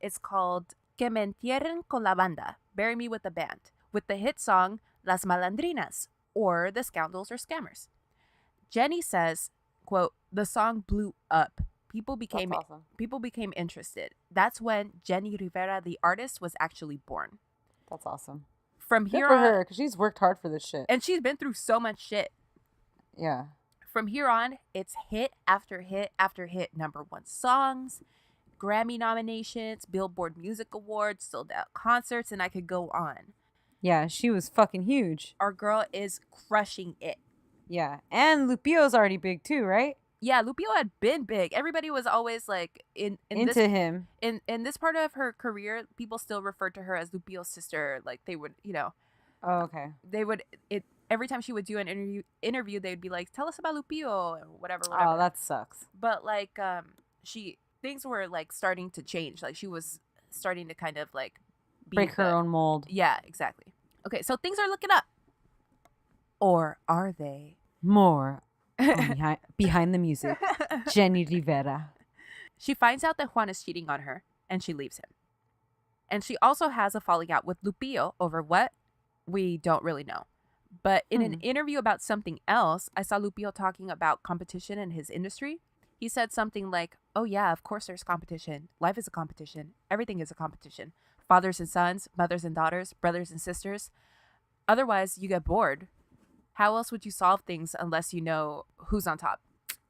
It's called Que me entierren con la banda, Bury Me with the Band, with the hit song Las Malandrinas, or The Scoundrels or Scammers. Jenny says, quote, the song blew up. People became interested. That's when Jenni Rivera, the artist, was actually born. That's awesome. From Good here for on, her, because she's worked hard for this shit. and she's been through so much shit. Yeah. From here on, it's hit after hit after hit. #1 songs, Grammy nominations, Billboard Music Awards, sold out concerts, and I could go on. Yeah, she was fucking huge. Our girl is crushing it. Yeah, and Lupio's already big too, right? Yeah, Lupio had been big. Everybody was always like into him. In this part of her career, people still referred to her as Lupio's sister. Like they would, Oh, okay. They would every time she would do an interview, they'd be like, "Tell us about Lupio," or whatever. Oh, that sucks. But like, things were like starting to change. Like she was starting to kind of like break her own mold. Yeah, exactly. Okay, so things are looking up, or are they? More behind the music. Jenni Rivera. She finds out that Juan is cheating on her, and she leaves him. And she also has a falling out with Lupio over what? We don't really know. But in an interview about something else, I saw Lupio talking about competition in his industry. He said something like, oh yeah, of course there's competition. Life is a competition. Everything is a competition. Fathers and sons, mothers and daughters, brothers and sisters. Otherwise, you get bored. How else would you solve things unless you know who's on top?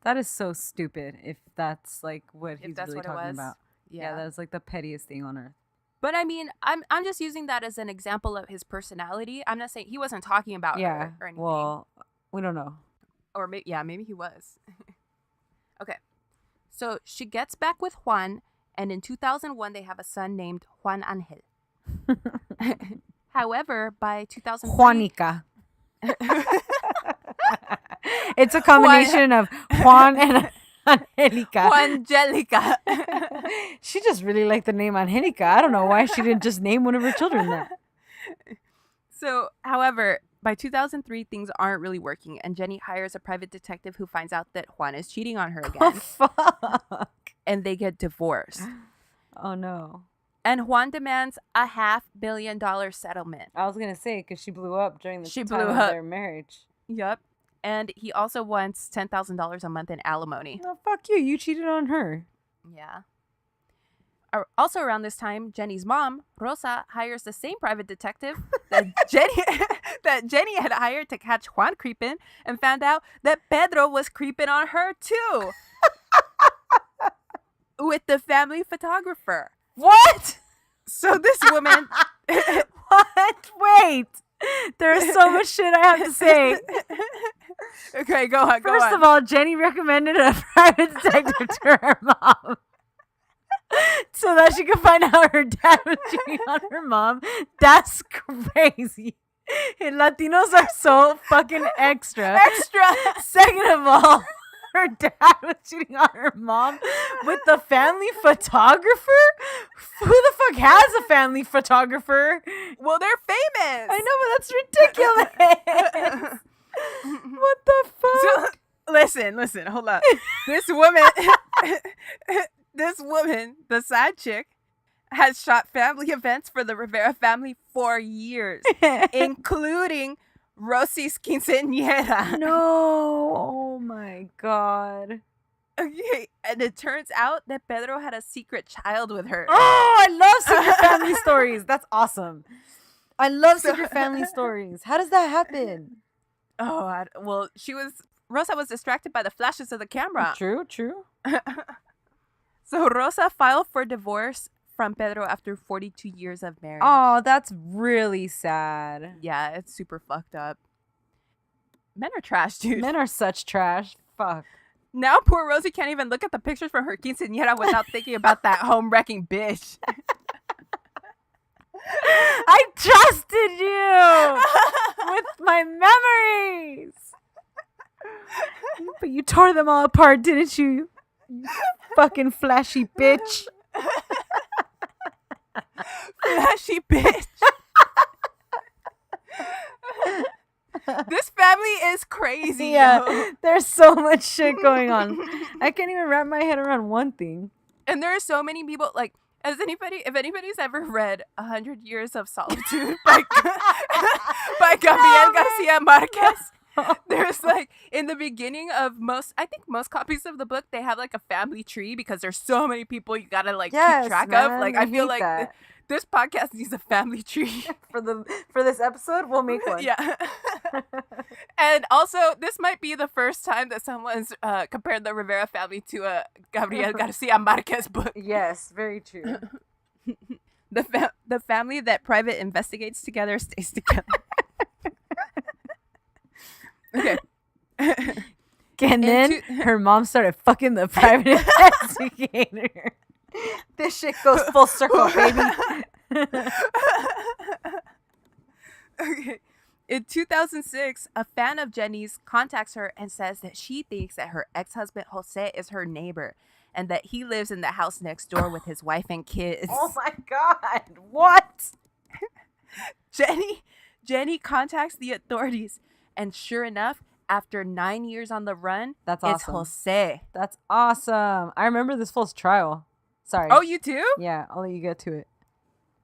That is so stupid if that's like what he's really what talking about. Yeah, that's like the pettiest thing on earth. But I mean, I'm just using that as an example of his personality. I'm not saying he wasn't talking about her or anything. Well, we don't know. Or maybe he was. Okay. So she gets back with Juan, and in 2001 they have a son named Juan Angel. However, by 2003... Juanica. It's a combination of Juan and Angelica. Juangelica. She just really liked the name Angelica. I don't know why she didn't just name one of her children that. So, however, by 2003, things aren't really working, and Jenny hires a private detective who finds out that Juan is cheating on her again. Oh, fuck. And they get divorced. Oh, no. And Juan demands a $500 million settlement. I was going to say, because she blew up during the time of their marriage. Yep. And he also wants $10,000 a month in alimony. No, fuck you. You cheated on her. Yeah. Also around this time, Jenni's mom, Rosa, hires the same private detective that Jenni had hired to catch Juan creeping, and found out that Pedro was creeping on her too. With the family photographer. What? So this woman... What? Wait. There's so much shit I have to say. Okay, go on. First of all, Jenni recommended a private detective to her mom so that she could find out her dad was cheating on her mom. That's crazy. And Latinos are so fucking extra. Second of all, her dad was cheating on her mom with the family photographer? Who the fuck has a family photographer? Well, they're famous. I know, but that's ridiculous. What the fuck? So, listen, hold on. This woman, the side chick, has shot family events for the Rivera family for years, including Rosie's quinceañera. No. Oh my God. Okay, and it turns out that Pedro had a secret child with her. Oh, I love secret family stories. That's awesome. I love secret family stories. How does that happen? Oh, Rosa was distracted by the flashes of the camera. True. So Rosa filed for divorce from Pedro after 42 years of marriage. Oh, that's really sad. Yeah, it's super fucked up. Men are trash, dude. Men are such trash. Fuck. Now poor Rosie can't even look at the pictures from her quinceañera without thinking about that home-wrecking bitch. I trusted you with my memories. But you tore them all apart, didn't you? You fucking flashy bitch. Flashy bitch. This family is crazy. Yeah, yo. there's so much shit going on. I can't even wrap my head around one thing. And there are so many people, like, if anybody's ever read 100 Years of Solitude by Gabriel Garcia Marquez, there's like, in the beginning of most copies of the book, they have like a family tree because there's so many people you gotta like keep track of. Like, I feel like this podcast needs a family tree. For this episode, we'll make one. Yeah. And also, this might be the first time that someone's compared the Rivera family to a Gabriel Garcia Marquez book. Yes, very true. The family that private investigates together stays together. Okay. And then her mom started fucking the private investigator. This shit goes full circle, baby. Okay. In 2006, a fan of Jenni's contacts her and says that she thinks that her ex-husband Jose is her neighbor and that he lives in the house next door with his wife and kids. Oh my God. What? Jenni contacts the authorities, and sure enough, after 9 years on the run, that's it's awesome. Jose. That's awesome. I remember this fool's trial. Sorry. Oh, you do? Yeah, I'll let you get to it.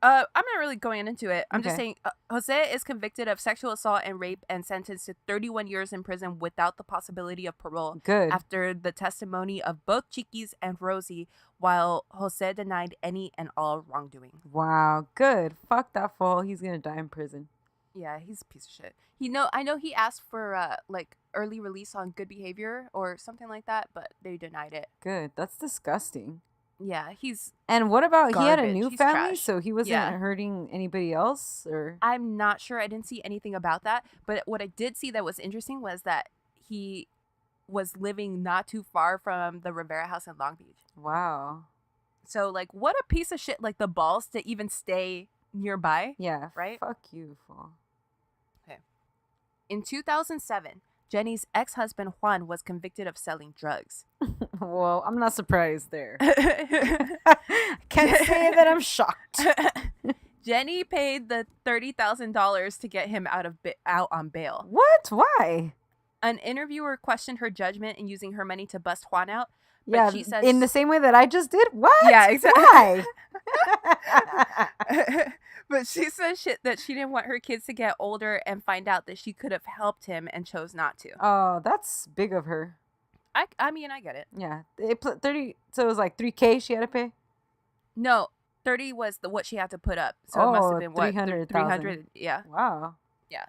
I'm not really going into it. I'm Okay. just saying Jose is convicted of sexual assault and rape and sentenced to 31 years in prison without the possibility of parole. Good. After the testimony of both Chiquis and Rosie, while Jose denied any and all wrongdoing. Wow, good. Fuck that fool. He's gonna die in prison. Yeah, he's a piece of shit. I know he asked for like early release on good behavior or something like that, but they denied it. Good. That's disgusting. Yeah, he's... And what about he had a garbage. new He's family, trash. so he wasn't Yeah. hurting anybody else, or I'm not sure. I didn't see anything about that. But what I did see that was interesting was that he was living not too far from the Rivera house in Long Beach. wow. So, like, what a piece of shit, like, the balls to even stay nearby. Yeah. Right? Fuck you, fool. In 2007, Jenni's ex-husband Juan was convicted of selling drugs. Well, I'm not surprised there. I can't say that I'm shocked. Jenni paid the $30,000 to get him out on bail. What? Why? An interviewer questioned her judgment in using her money to bust Juan out. But Yeah, she says, in the same way that I just did. What? Yeah, exactly. Why? But she says that she didn't want her kids to get older and find out that she could have helped him and chose not to. Oh, that's big of her. I mean, I get it. Yeah, 30. So it was like $3,000 she had to pay. No, 30 was what she had to put up. So it must have been what 300. Yeah. Wow. Yeah.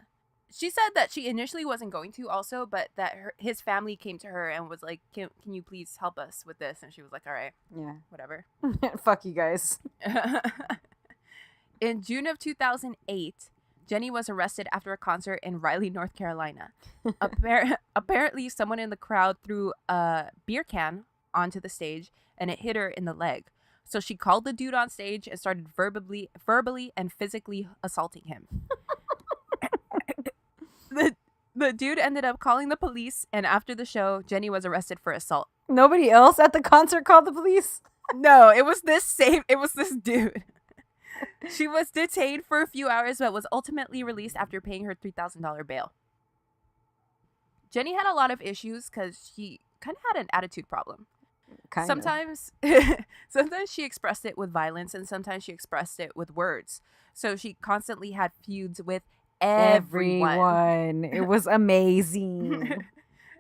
She said that she initially wasn't going to also, but that his family came to her and was like, can you please help us with this? And she was like, all right. Yeah. Whatever. Fuck you guys. In June of 2008, Jenni was arrested after a concert in Raleigh, North Carolina. Apparently, someone in the crowd threw a beer can onto the stage and it hit her in the leg. So she called the dude on stage and started verbally and physically assaulting him. The dude ended up calling the police, and after the show, Jenni was arrested for assault. Nobody else at the concert called the police? No, it was this dude. She was detained for a few hours, but was ultimately released after paying her $3,000 bail. Jenni had a lot of issues because she kind of had an attitude problem. Kinda. Sometimes she expressed it with violence, and sometimes she expressed it with words. So she constantly had feuds with everyone. It was amazing.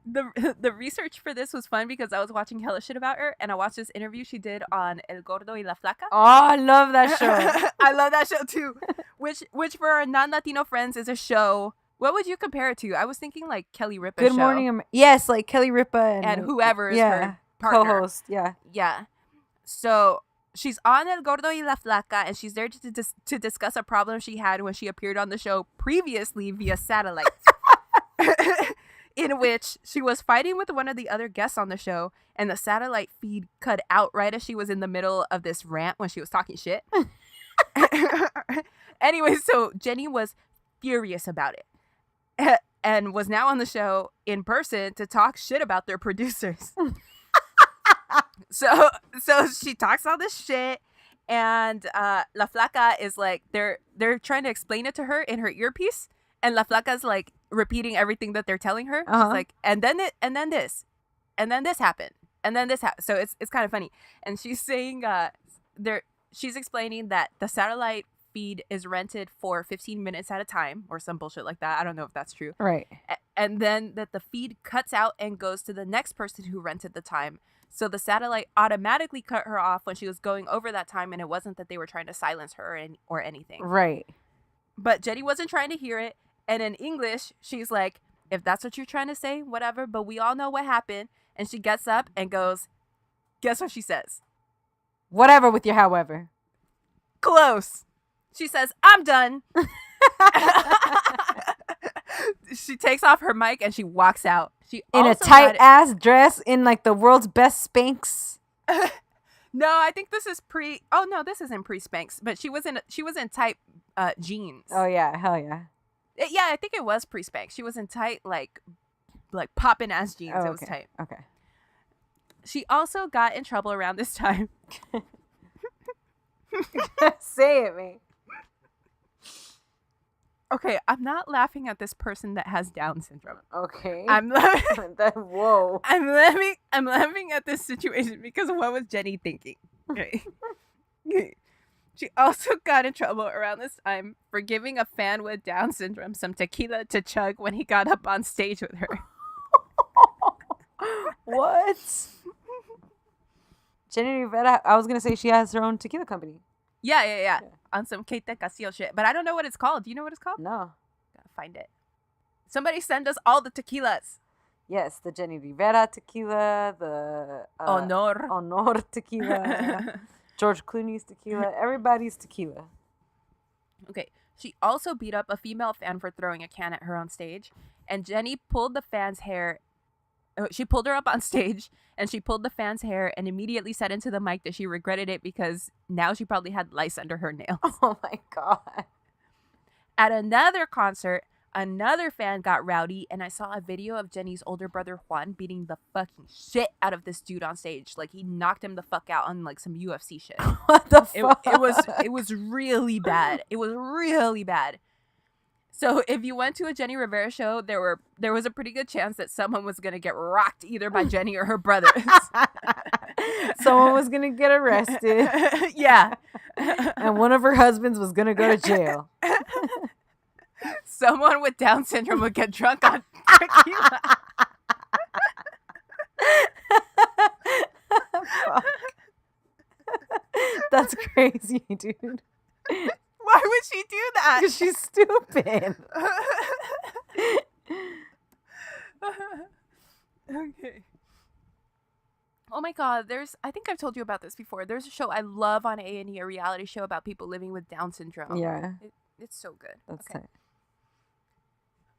The research for this was fun because I was watching hella shit about her, and I watched this interview she did on El Gordo y la Flaca. Oh, I love that show. I love that show too. Which for our non-Latino friends is a show. What would you compare it to? I was thinking like Kelly Ripa's Good show. Morning, yes, like Kelly Ripa and whoever is her partner. Co-host. Yeah. So she's on El Gordo y la Flaca, and she's there to discuss a problem she had when she appeared on the show previously via satellite. In which she was fighting with one of the other guests on the show, and the satellite feed cut out right as she was in the middle of this rant when she was talking shit. Anyway, so Jenni was furious about it and was now on the show in person to talk shit about their producers. So she talks all this shit, and La Flaca is like, they're trying to explain it to her in her earpiece, and La Flaca's like repeating everything that they're telling her. She's like, and then this happened, and then this happened. So it's kind of funny, and she's saying she's explaining that the satellite feed is rented for 15 minutes at a time or some bullshit like that. I don't know if that's true. Right. And then that the feed cuts out and goes to the next person who rented the time. So the satellite automatically cut her off when she was going over that time, and it wasn't that they were trying to silence her or anything. Right. But Jenni wasn't trying to hear it. And in English, she's like, if that's what you're trying to say, whatever, but we all know what happened. And she gets up and goes, guess what she says? Whatever with your however. Close. She says, I'm done. She takes off her mic and she walks out. She in a tight ass dress in like the world's best Spanx. No, I think this is Oh no, this isn't pre Spanx, but she was in tight jeans. Oh yeah, hell yeah. Yeah, I think it was pre Spanx. She was in tight like poppin' ass jeans. Oh, It was tight. Okay. She also got in trouble around this time. Say it, man. Okay, I'm not laughing at this person that has Down syndrome. Okay. I'm laughing. Whoa. I'm laughing at this situation because what was Jenni thinking? Okay. She also got in trouble around this time for giving a fan with Down syndrome some tequila to chug when he got up on stage with her. What? Jenni Rivera, I was going to say she has her own tequila company. Yeah. On some Kate Castillo shit. But I don't know what it's called. Do you know what it's called? No. Gotta find it. Somebody send us all the tequilas. Yes, the Jenni Rivera tequila, the Honor tequila, George Clooney's tequila, everybody's tequila. Okay. She also beat up a female fan for throwing a can at her on stage. And Jenni pulled the fan's hair. She pulled her up on stage and she pulled the fan's hair and immediately said into the mic that she regretted it because now she probably had lice under her nails. Oh my God. At another concert, another fan got rowdy, and I saw a video of Jenni's older brother Juan beating the fucking shit out of this dude on stage. Like he knocked him the fuck out on like some UFC shit. What the fuck? It was really bad. It was really bad. So if you went to a Jenni Rivera show, there was a pretty good chance that someone was gonna get rocked either by Jenni or her brothers. Someone was gonna get arrested. Yeah. And one of her husbands was gonna go to jail. Someone with Down syndrome would get drunk on tequila. Fuck. That's crazy, dude. Why would she do that? Because she's stupid. Okay. Oh my God, I think I've told you about this before. There's a show I love on A&E, a reality show about people living with Down syndrome. Yeah. It's so good. That's okay. it.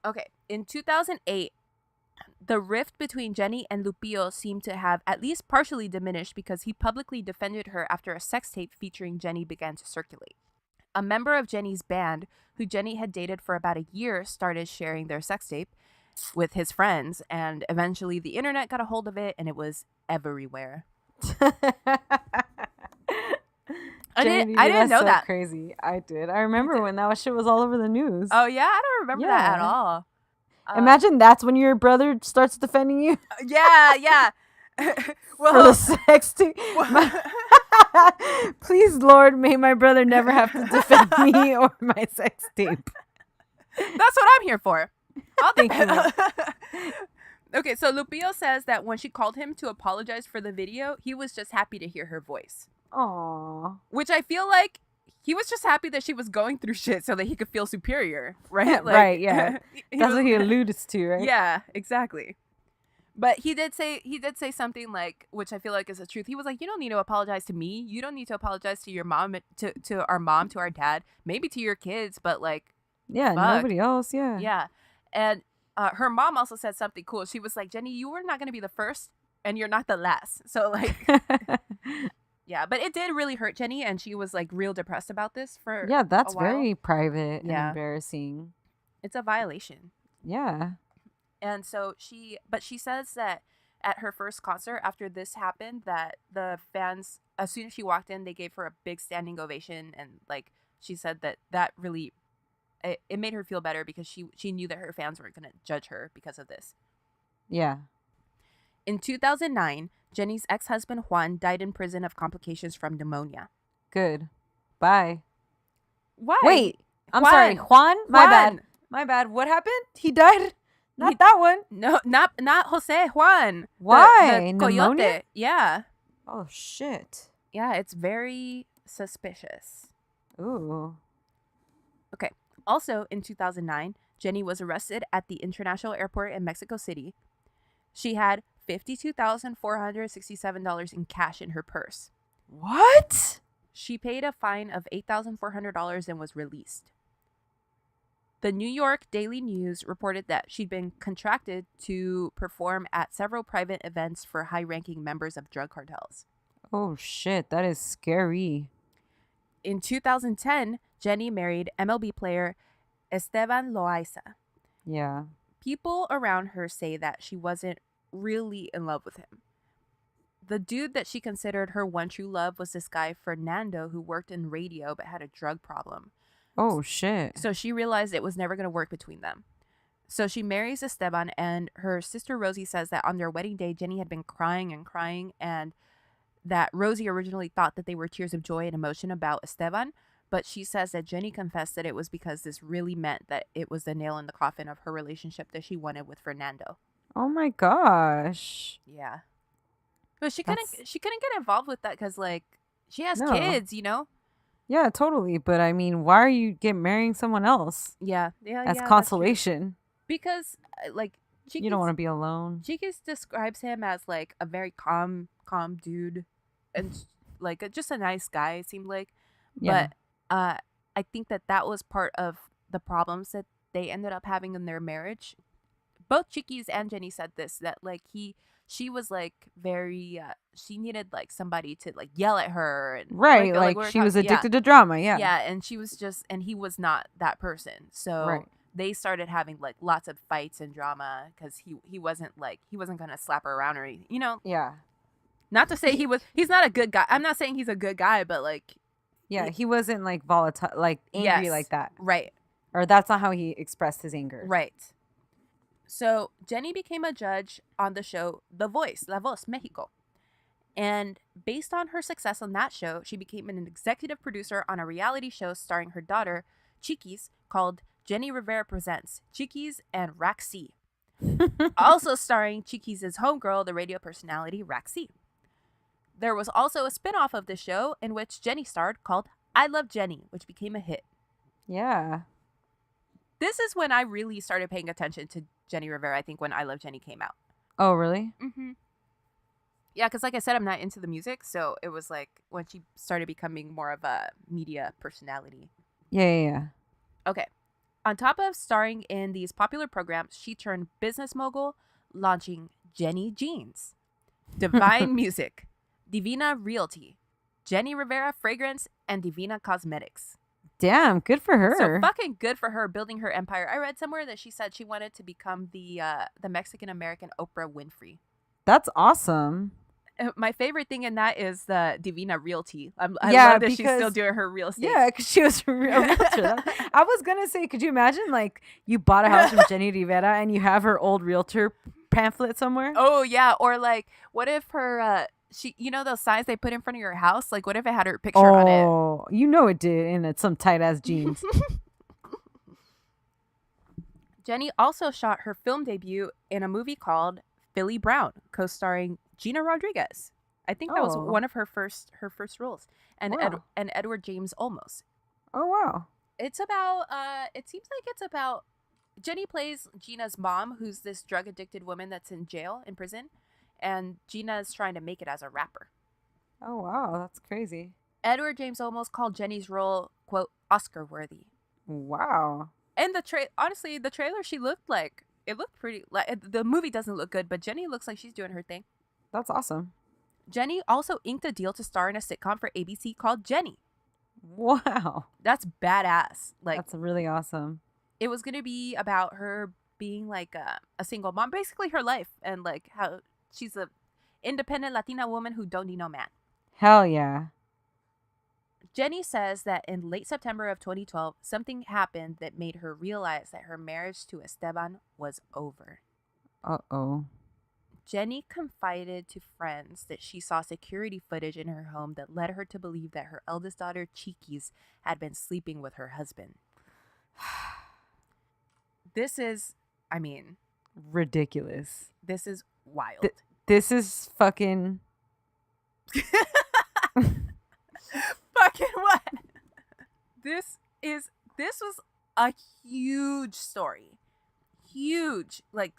Okay. In 2008, the rift between Jenni and Lupillo seemed to have at least partially diminished because he publicly defended her after a sex tape featuring Jenni began to circulate. A member of Jenni's band, who Jenni had dated for about a year, started sharing their sex tape with his friends, and eventually the internet got a hold of it, and it was everywhere. I didn't know so that. Crazy. I did. I remember when that shit was all over the news. Oh yeah, I don't remember that at all. Imagine that's when your brother starts defending you. Yeah. Well, for the sex tape. Please, Lord, may my brother never have to defend me or my sex tape. That's what I'm here for. I'll defend. Okay, so Lupillo says that when she called him to apologize for the video, he was just happy to hear her voice. Aww. Which I feel like he was just happy that she was going through shit so that he could feel superior, right? Like, right, yeah. That's what he alludes to, right? Yeah, exactly. But he did say something like, which I feel like is the truth. He was like, you don't need to apologize to me. You don't need to apologize to your mom, to our mom, to our dad, maybe to your kids, but like, yeah, fuck. Nobody else, yeah. Yeah. And her mom also said something cool. She was like, Jenni, you were not going to be the first and you're not the last. So like, yeah, but it did really hurt Jenni, and she was like real depressed about this for that's a while. very private and embarrassing. It's a violation. Yeah. And so she says that at her first concert after this happened, that the fans, as soon as she walked in, they gave her a big standing ovation, and like she said that really it made her feel better because she knew that her fans weren't going to judge her because of this. Yeah. In 2009, Jenni's ex-husband Juan died in prison of complications from pneumonia. Good. Bye. Why? Wait, I'm sorry. Juan? My bad. What happened? He died? Not that one. No, not Jose, Juan. Why? The coyote. Pneumonia? Yeah. Oh, shit. Yeah, it's very suspicious. Ooh. Okay. Also, in 2009, Jenni was arrested at the international airport in Mexico City. She had $52,467 in cash in her purse. What? She paid a fine of $8,400 and was released. The New York Daily News reported that she'd been contracted to perform at several private events for high-ranking members of drug cartels. Oh, shit. That is scary. In 2010, Jenni married MLB player Esteban Loaiza. Yeah. People around her say that she wasn't really in love with him. The dude that she considered her one true love was this guy, Fernando, who worked in radio but had a drug problem. Oh, shit. So she realized it was never going to work between them. So she marries Esteban, and her sister Rosie says that on their wedding day, Jenni had been crying, and that Rosie originally thought that they were tears of joy and emotion about Esteban, but she says that Jenni confessed that it was because this really meant that it was the nail in the coffin of her relationship that she wanted with Fernando. Oh my gosh. Yeah. But she couldn't get involved with that because, like, she has kids, you know? Yeah, totally. But I mean, why are you marrying someone else? Yeah. As consolation. Because, like, you don't want to be alone. Chiquis describes him as, like, a very calm dude and, like, just a nice guy, it seemed like. Yeah. But I think that was part of the problems that they ended up having in their marriage. Both Chiquis and Jenni said this, that, like, she was, like, very, she needed, like, somebody to, like, yell at her. And, right, like she was addicted to drama, yeah. Yeah, and she was and he was not that person. So they started having, like, lots of fights and drama because he wasn't going to slap her around or anything, you know? Yeah. Not to say he's not a good guy. I'm not saying he's a good guy, but, like. Yeah, he wasn't, like, volatile, like, angry like that. Right. Or that's not how he expressed his anger. Right. So Jenni became a judge on the show The Voice, La Voz, Mexico. And based on her success on that show, she became an executive producer on a reality show starring her daughter, Chiquis, called Jenni Rivera Presents Chiquis and Raxi. Also starring Chiquis' homegirl, the radio personality Raxi. There was also a spinoff of the show in which Jenni starred called I Love Jenni, which became a hit. Yeah. This is when I really started paying attention to Jenni Rivera, I think, when I Love Jenni came out. Oh, really? Mm-hmm. Yeah, because like I said, I'm not into the music, so it was like when she started becoming more of a media personality. Yeah. Okay. On top of starring in these popular programs, she turned business mogul, launching Jenni Jeans, Divine Music, Divina Realty, Jenni Rivera Fragrance, and Divina Cosmetics. Damn, good for her. So fucking good for her building her empire. I read somewhere that she said she wanted to become the Mexican-American Oprah Winfrey. That's awesome. My favorite thing in that is the Divina Realty. I love that she's still doing her real estate. Yeah, because she was a realtor. I was going to say, could you imagine, like, you bought a house from Jenni Rivera and you have her old realtor pamphlet somewhere? Oh, yeah. Or, like, what if her, she, you know those signs they put in front of your house? Like, what if it had her picture on it? Oh, you know it did, in some tight-ass jeans. Jenni also shot her film debut in a movie called Philly Brown, co-starring Gina Rodriguez. I think that was one of her first roles, and wow. and Edward James Olmos. Oh wow! It's about it seems like it's about Jenni plays Gina's mom, who's this drug addicted woman that's in prison, and Gina's trying to make it as a rapper. Oh wow, that's crazy. Edward James Olmos called Jenni's role, quote, Oscar worthy. Wow. And honestly, the trailer she looked like. It looked pretty. Like the movie doesn't look good, but Jenni looks like she's doing her thing. That's awesome. Jenni also inked a deal to star in a sitcom for ABC called Jenni. Wow. That's badass. Like, that's really awesome. It was going to be about her being like a single mom, basically her life, and like how she's a independent Latina woman who don't need no man. Hell yeah. Jenni says that in late September of 2012, something happened that made her realize that her marriage to Esteban was over. Uh-oh. Jenni confided to friends that she saw security footage in her home that led her to believe that her eldest daughter, Chiquis, had been sleeping with her husband. This is, I mean... ridiculous. This is wild. This is fucking... Fucking what? This was a huge story. Huge. Like,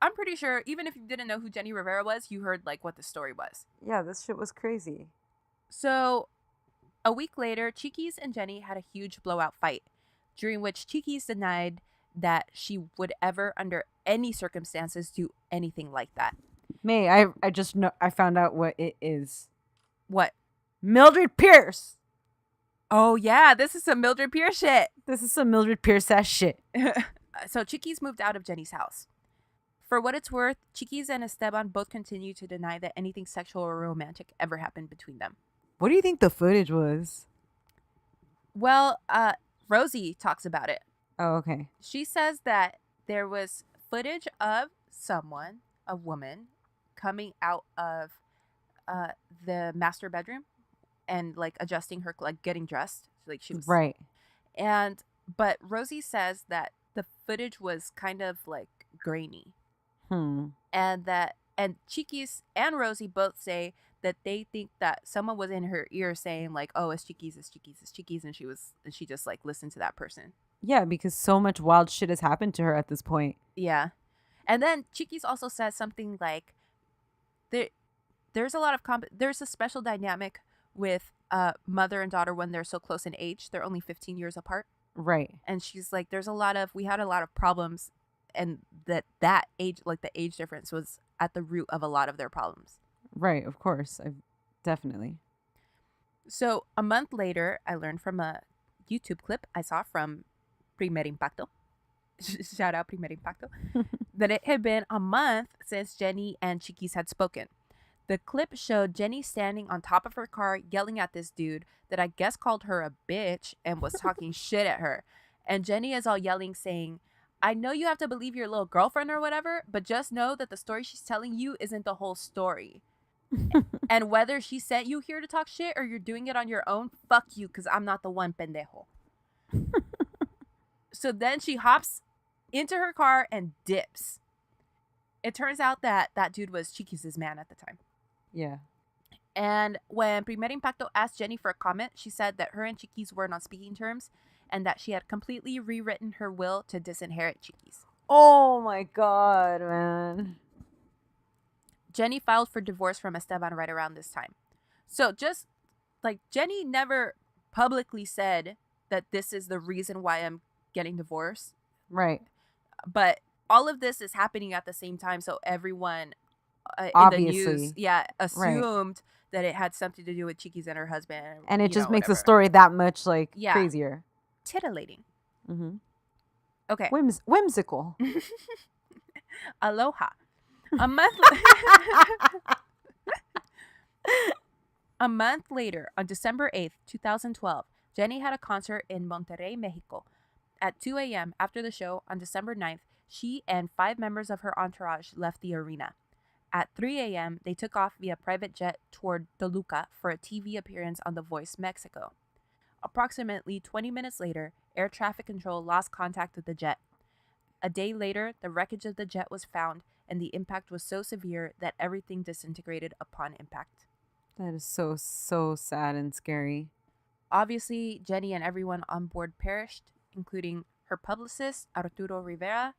I'm pretty sure even if you didn't know who Jenni Rivera was, you heard like what the story was. Yeah, this shit was crazy. So a week later, Chiquis and Jenni had a huge blowout fight, during which Chiquis denied that she would ever, under any circumstances, do anything like that. May, I just know, I found out what it is. What? Mildred Pierce. Oh yeah, this is some Mildred Pierce shit. This is some Mildred Pierce ass shit. So Chiquis moved out of Jenni's house. For what it's worth, Chiquis and Esteban both continue to deny that anything sexual or romantic ever happened between them. What do you think the footage was? Well, Rosie talks about it. Oh, okay. She says that there was footage of someone, a woman, coming out of the master bedroom and like adjusting her, like getting dressed. Like she was right. But Rosie says that the footage was kind of like grainy. And Chiquis and Rosie both say that they think that someone was in her ear saying like, "Oh, it's Chiquis, it's Chiquis, it's Chiquis," and she just like listened to that person. Yeah, because so much wild shit has happened to her at this point. Yeah, and then Chiquis also says something like, "There's a lot of there's a special dynamic with mother and daughter when they're so close in age. They're only 15 years apart." Right. And she's like, we had a lot of problems, and that age, like the age difference, was at the root of a lot of their problems. Right, of course. Definitely. So a month later, I learned from a YouTube clip I saw from Primer Impacto. Shout out Primer Impacto. That it had been a month since Jenni and Chiquis had spoken. The clip showed Jenni standing on top of her car yelling at this dude that I guess called her a bitch and was talking shit at her. And Jenni is all yelling, saying, I know you have to believe your little girlfriend or whatever, but just know that the story she's telling you isn't the whole story. And whether she sent you here to talk shit or you're doing it on your own, fuck you, because I'm not the one, pendejo. So then she hops into her car and dips. It turns out that that dude was Chiquis' man at the time. Yeah. And when Primer Impacto asked Jenni for a comment, she said that her and Chiquis weren't on speaking terms and that she had completely rewritten her will to disinherit Chiquis. Oh my God, man. Jenni filed for divorce from Esteban right around this time. So just like Jenni never publicly said that this is the reason why I'm getting divorced. Right. But all of this is happening at the same time. So everyone in the news, assumed that it had something to do with Chiquis and her husband. And it just makes the story that much crazier. Titillating. Mm-hmm. Okay. Whimsical. Aloha. A month later, on December 8th, 2012, Jenni had a concert in Monterrey, Mexico. At 2 a.m. after the show on December 9th, she and 5 members of her entourage left the arena. At 3 a.m., they took off via private jet toward Toluca for a TV appearance on The Voice Mexico. Approximately 20 minutes later, air traffic control lost contact with the jet. A day later, the wreckage of the jet was found, and the impact was so severe that everything disintegrated upon impact. That is so, so sad and scary. Obviously, Jenni and everyone on board perished, including her publicist, Arturo Rivera,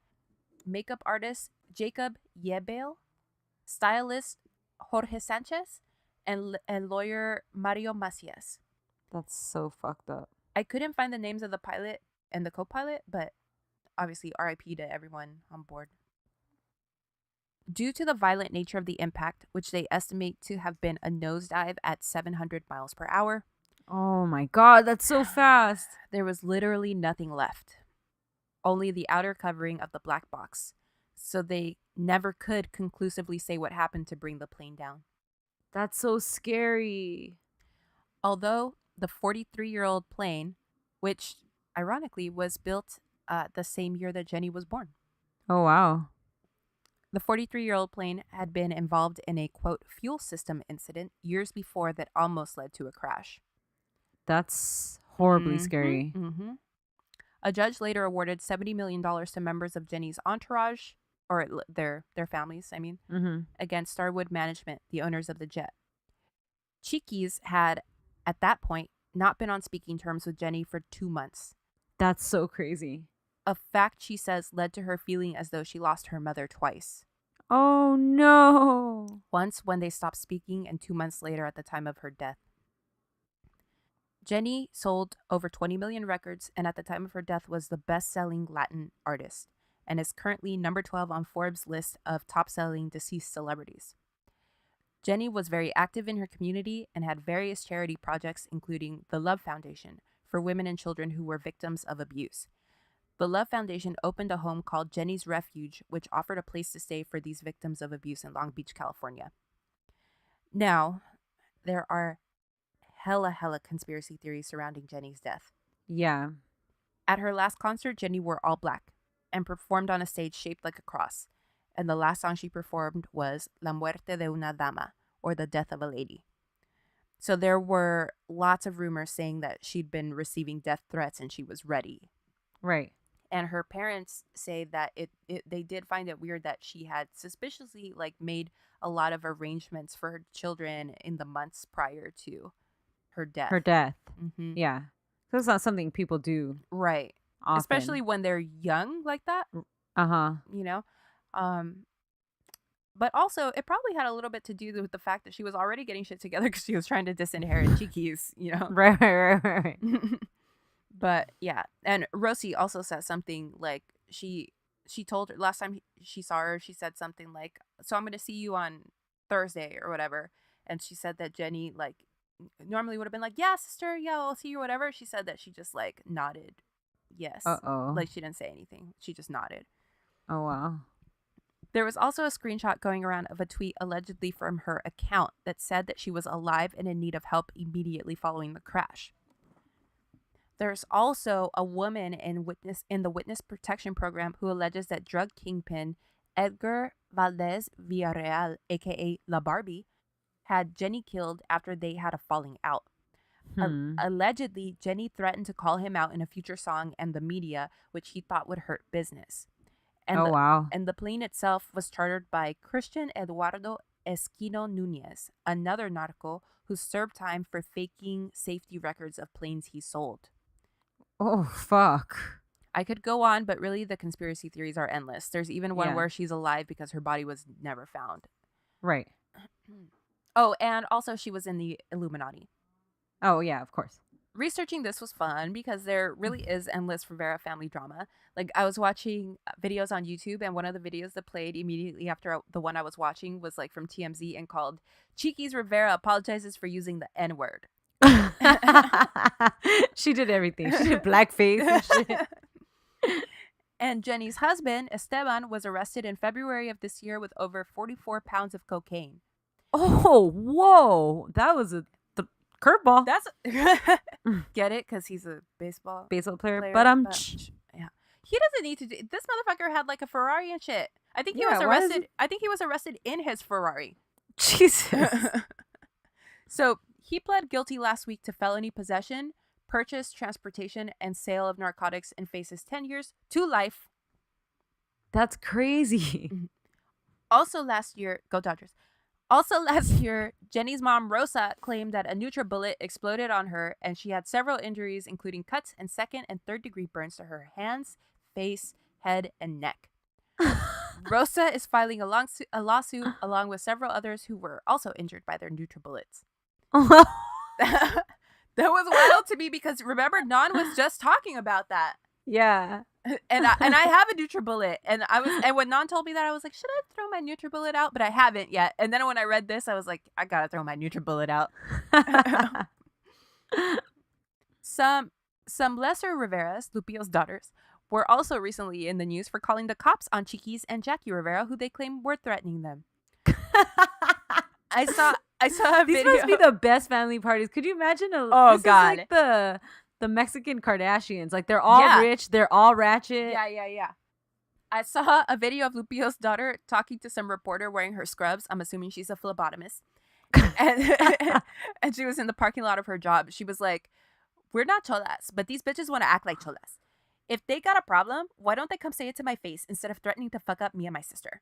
makeup artist, Jacob Yebel, stylist, Jorge Sanchez, and lawyer, Mario Macias. That's so fucked up. I couldn't find the names of the pilot and the co-pilot, but obviously RIP to everyone on board. Due to the violent nature of the impact, which they estimate to have been a nosedive at 700 miles per hour. Oh my God, that's so fast. There was literally nothing left. Only the outer covering of the black box. So they never could conclusively say what happened to bring the plane down. That's so scary. Although the 43-year-old plane, which ironically was built the same year that Jenni was born. Oh, wow. The 43-year-old plane had been involved in a, quote, fuel system incident years before that almost led to a crash. That's horribly scary. Mm-hmm. A judge later awarded $70 million to members of Jenni's entourage, or their families, against Starwood Management, the owners of the jet. Chiquis had, at that point, not been on speaking terms with Jenni for 2 months. That's so crazy. A fact, she says, led to her feeling as though she lost her mother twice. Oh, no. Once when they stopped speaking, and 2 months later at the time of her death. Jenni sold over 20 million records, and at the time of her death was the best-selling Latin artist, and is currently number 12 on Forbes' list of top-selling deceased celebrities. Jenni was very active in her community and had various charity projects, including the Love Foundation, for women and children who were victims of abuse. The Love Foundation opened a home called Jenni's Refuge, which offered a place to stay for these victims of abuse in Long Beach, California. Now, there are hella conspiracy theories surrounding Jenni's death. Yeah. At her last concert, Jenni wore all black and performed on a stage shaped like a cross. And the last song she performed was La Muerte de una Dama, or The Death of a Lady. So there were lots of rumors saying that she'd been receiving death threats and she was ready. Right. And her parents say that they did find it weird that she had suspiciously made a lot of arrangements for her children in the months prior to her death. Mm-hmm. Yeah. That's not something people do. Right. Often. Especially when they're young like that. Uh-huh. You know? But also, it probably had a little bit to do with the fact that she was already getting shit together because she was trying to disinherit Chiquis, you know? Right. But yeah, and Rosie also said something like she told her last time she saw her, she said something like, so I'm going to see you on Thursday or whatever. And she said that Jenni normally would have been like, yeah, sister, yeah, I'll see you or whatever. She said that she just nodded. Yes. Uh-oh. She didn't say anything. She just nodded. Oh, wow. There was also a screenshot going around of a tweet allegedly from her account that said that she was alive and in need of help immediately following the crash. There's also a woman in the witness protection program who alleges that drug kingpin Edgar Valdez Villarreal, aka La Barbie, had Jenni killed after they had a falling out. Allegedly, Jenni threatened to call him out in a future song and the media, which he thought would hurt business. And And the plane itself was chartered by Christian Eduardo Esquino Nunez, another narco who served time for faking safety records of planes he sold. Oh, fuck. I could go on, but really the conspiracy theories are endless. There's even one where she's alive because her body was never found. Right. Oh, and also she was in the Illuminati. Oh, yeah, of course. Researching this was fun because there really is endless Rivera family drama. Like, I was watching videos on YouTube, and one of the videos that played immediately after the one I was watching was like from TMZ and called Chiquis Rivera apologizes for using the N-word. She did everything. She did blackface and shit. And Jenni's husband, Esteban, was arrested in February of this year with over 44 pounds of cocaine. Oh, whoa. That was a curveball. That's get it? Because he's a baseball player. But yeah. He doesn't need to do. This motherfucker had like a Ferrari and shit. I think he was arrested. I think he was arrested in his Ferrari. Jesus. So he pled guilty last week to felony possession, purchase, transportation, and sale of narcotics and faces 10 years to life. That's crazy. Also last year, go Dodgers. Also last year, Jenni's mom, Rosa, claimed that a NutriBullet exploded on her and she had several injuries, including cuts and second and third degree burns to her hands, face, head, and neck. Rosa is filing a lawsuit along with several others who were also injured by their NutriBullets. That was wild to me because remember, Nan was just talking about that. Yeah. And I have a NutriBullet, and when Nan told me that, I was like, should I throw my NutriBullet out? But I haven't yet. And then when I read this, I was like, I gotta throw my NutriBullet out. Some lesser Riveras, Lupillo's daughters, were also recently in the news for calling the cops on Chiquis and Jackie Rivera, who they claim were threatening them. I saw a These video. must be the best family parties. Could you imagine? God, is like the Mexican Kardashians. Like, they're all rich, they're all ratchet. Yeah. I saw a video of Lupillo's daughter talking to some reporter wearing her scrubs. I'm assuming she's a phlebotomist. And she was in the parking lot of her job. She was like, we're not cholas, but these bitches want to act like cholas. If they got a problem, why don't they come say it to my face instead of threatening to fuck up me and my sister?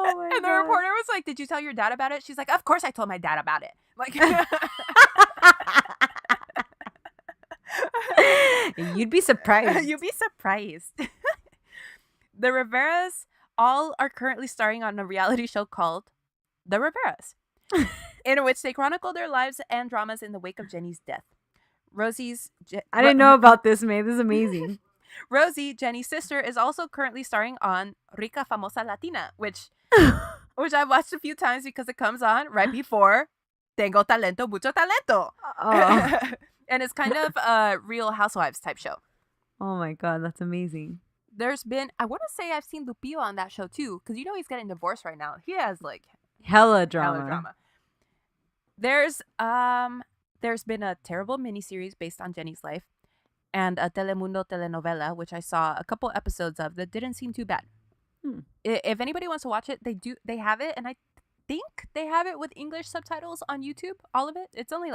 Oh and the reporter was like, did you tell your dad about it? She's like, of course I told my dad about it. Like, You'd be surprised. You'd be surprised. The Riveras all are currently starring on a reality show called The Riveras, in which they chronicle their lives and dramas in the wake of Jenni's death. I didn't know about this, man. This is amazing. Rosie, Jenni's sister, is also currently starring on Rica Famosa Latina, which I've watched a few times because it comes on right before Tengo Talento, Mucho Talento. Oh. And it's kind of a Real Housewives type show. Oh my God, that's amazing. There's been, I want to say I've seen Lupillo on that show too, because he's getting divorced right now. He has like hella drama. There's been a terrible miniseries based on Jenni's life, and a Telemundo telenovela, which I saw a couple episodes of that didn't seem too bad. If anybody wants to watch it, they have it, and I think they have it with English subtitles on YouTube. All of it. It's only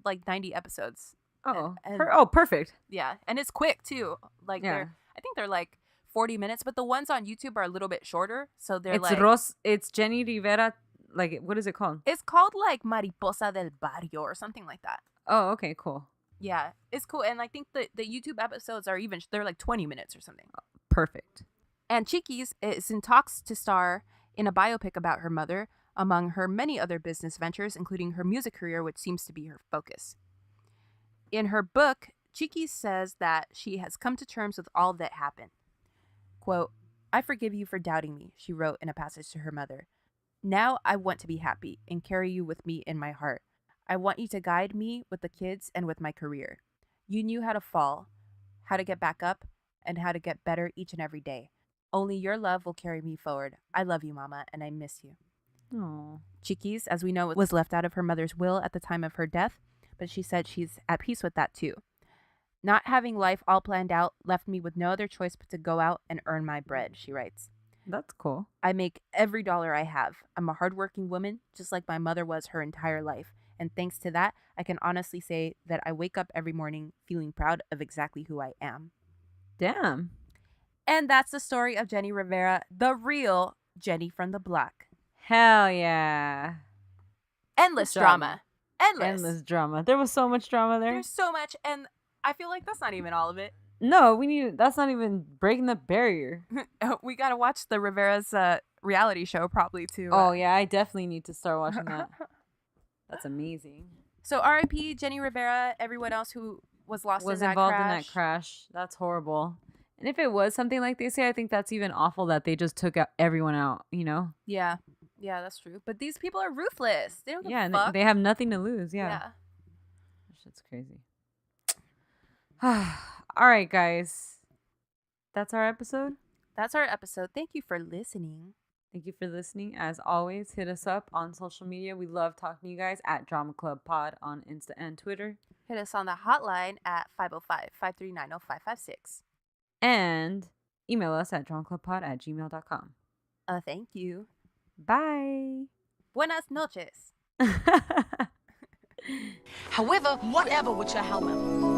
like 90 episodes. Oh, and perfect. Yeah, and it's quick too. Like I think they're like 40 minutes, but the ones on YouTube are a little bit shorter. So they're it's Jenni Rivera. Like, what is it called? It's called like Mariposa del Barrio or something like that. Oh, okay, cool. Yeah, it's cool. And I think the YouTube episodes are they're like 20 minutes or something. Perfect. And Chiquis is in talks to star in a biopic about her mother, among her many other business ventures, including her music career, which seems to be her focus. In her book, Chiquis says that she has come to terms with all that happened. Quote, I forgive you for doubting me, she wrote in a passage to her mother. Now I want to be happy and carry you with me in my heart. I want you to guide me with the kids and with my career. You knew how to fall, how to get back up, and how to get better each and every day. Only your love will carry me forward. I love you, Mama, and I miss you. Oh. Chiquis, as we know, was left out of her mother's will at the time of her death, but she said she's at peace with that too. Not having life all planned out left me with no other choice but to go out and earn my bread, she writes. That's cool. I make every dollar I have. I'm a hardworking woman, just like my mother was her entire life. And thanks to that, I can honestly say that I wake up every morning feeling proud of exactly who I am. Damn. And that's the story of Jenni Rivera, the real Jenny from the block. Hell yeah. Endless drama. Endless drama. There was so much drama there. There's so much, and I feel like that's not even all of it. No, that's not even breaking the barrier. We gotta watch the Rivera's reality show probably too. Oh yeah, I definitely need to start watching that. That's amazing. So R.I.P. Jenni Rivera, everyone else who was involved in that crash. That's horrible. And if it was something like they say, I think that's even awful that they just took everyone out, you know? Yeah. Yeah, that's true. But these people are ruthless. They don't give a fuck. And they have nothing to lose. Yeah. That shit's crazy. All right, guys. That's our episode. Thank you for listening. As always, hit us up on social media. We love talking to you guys at Drama Club Pod on Insta and Twitter. Hit us on the hotline at 505-539-0556. And email us at dramaclubpod@gmail.com. Thank you. Bye. Buenas noches. However, whatever with your however.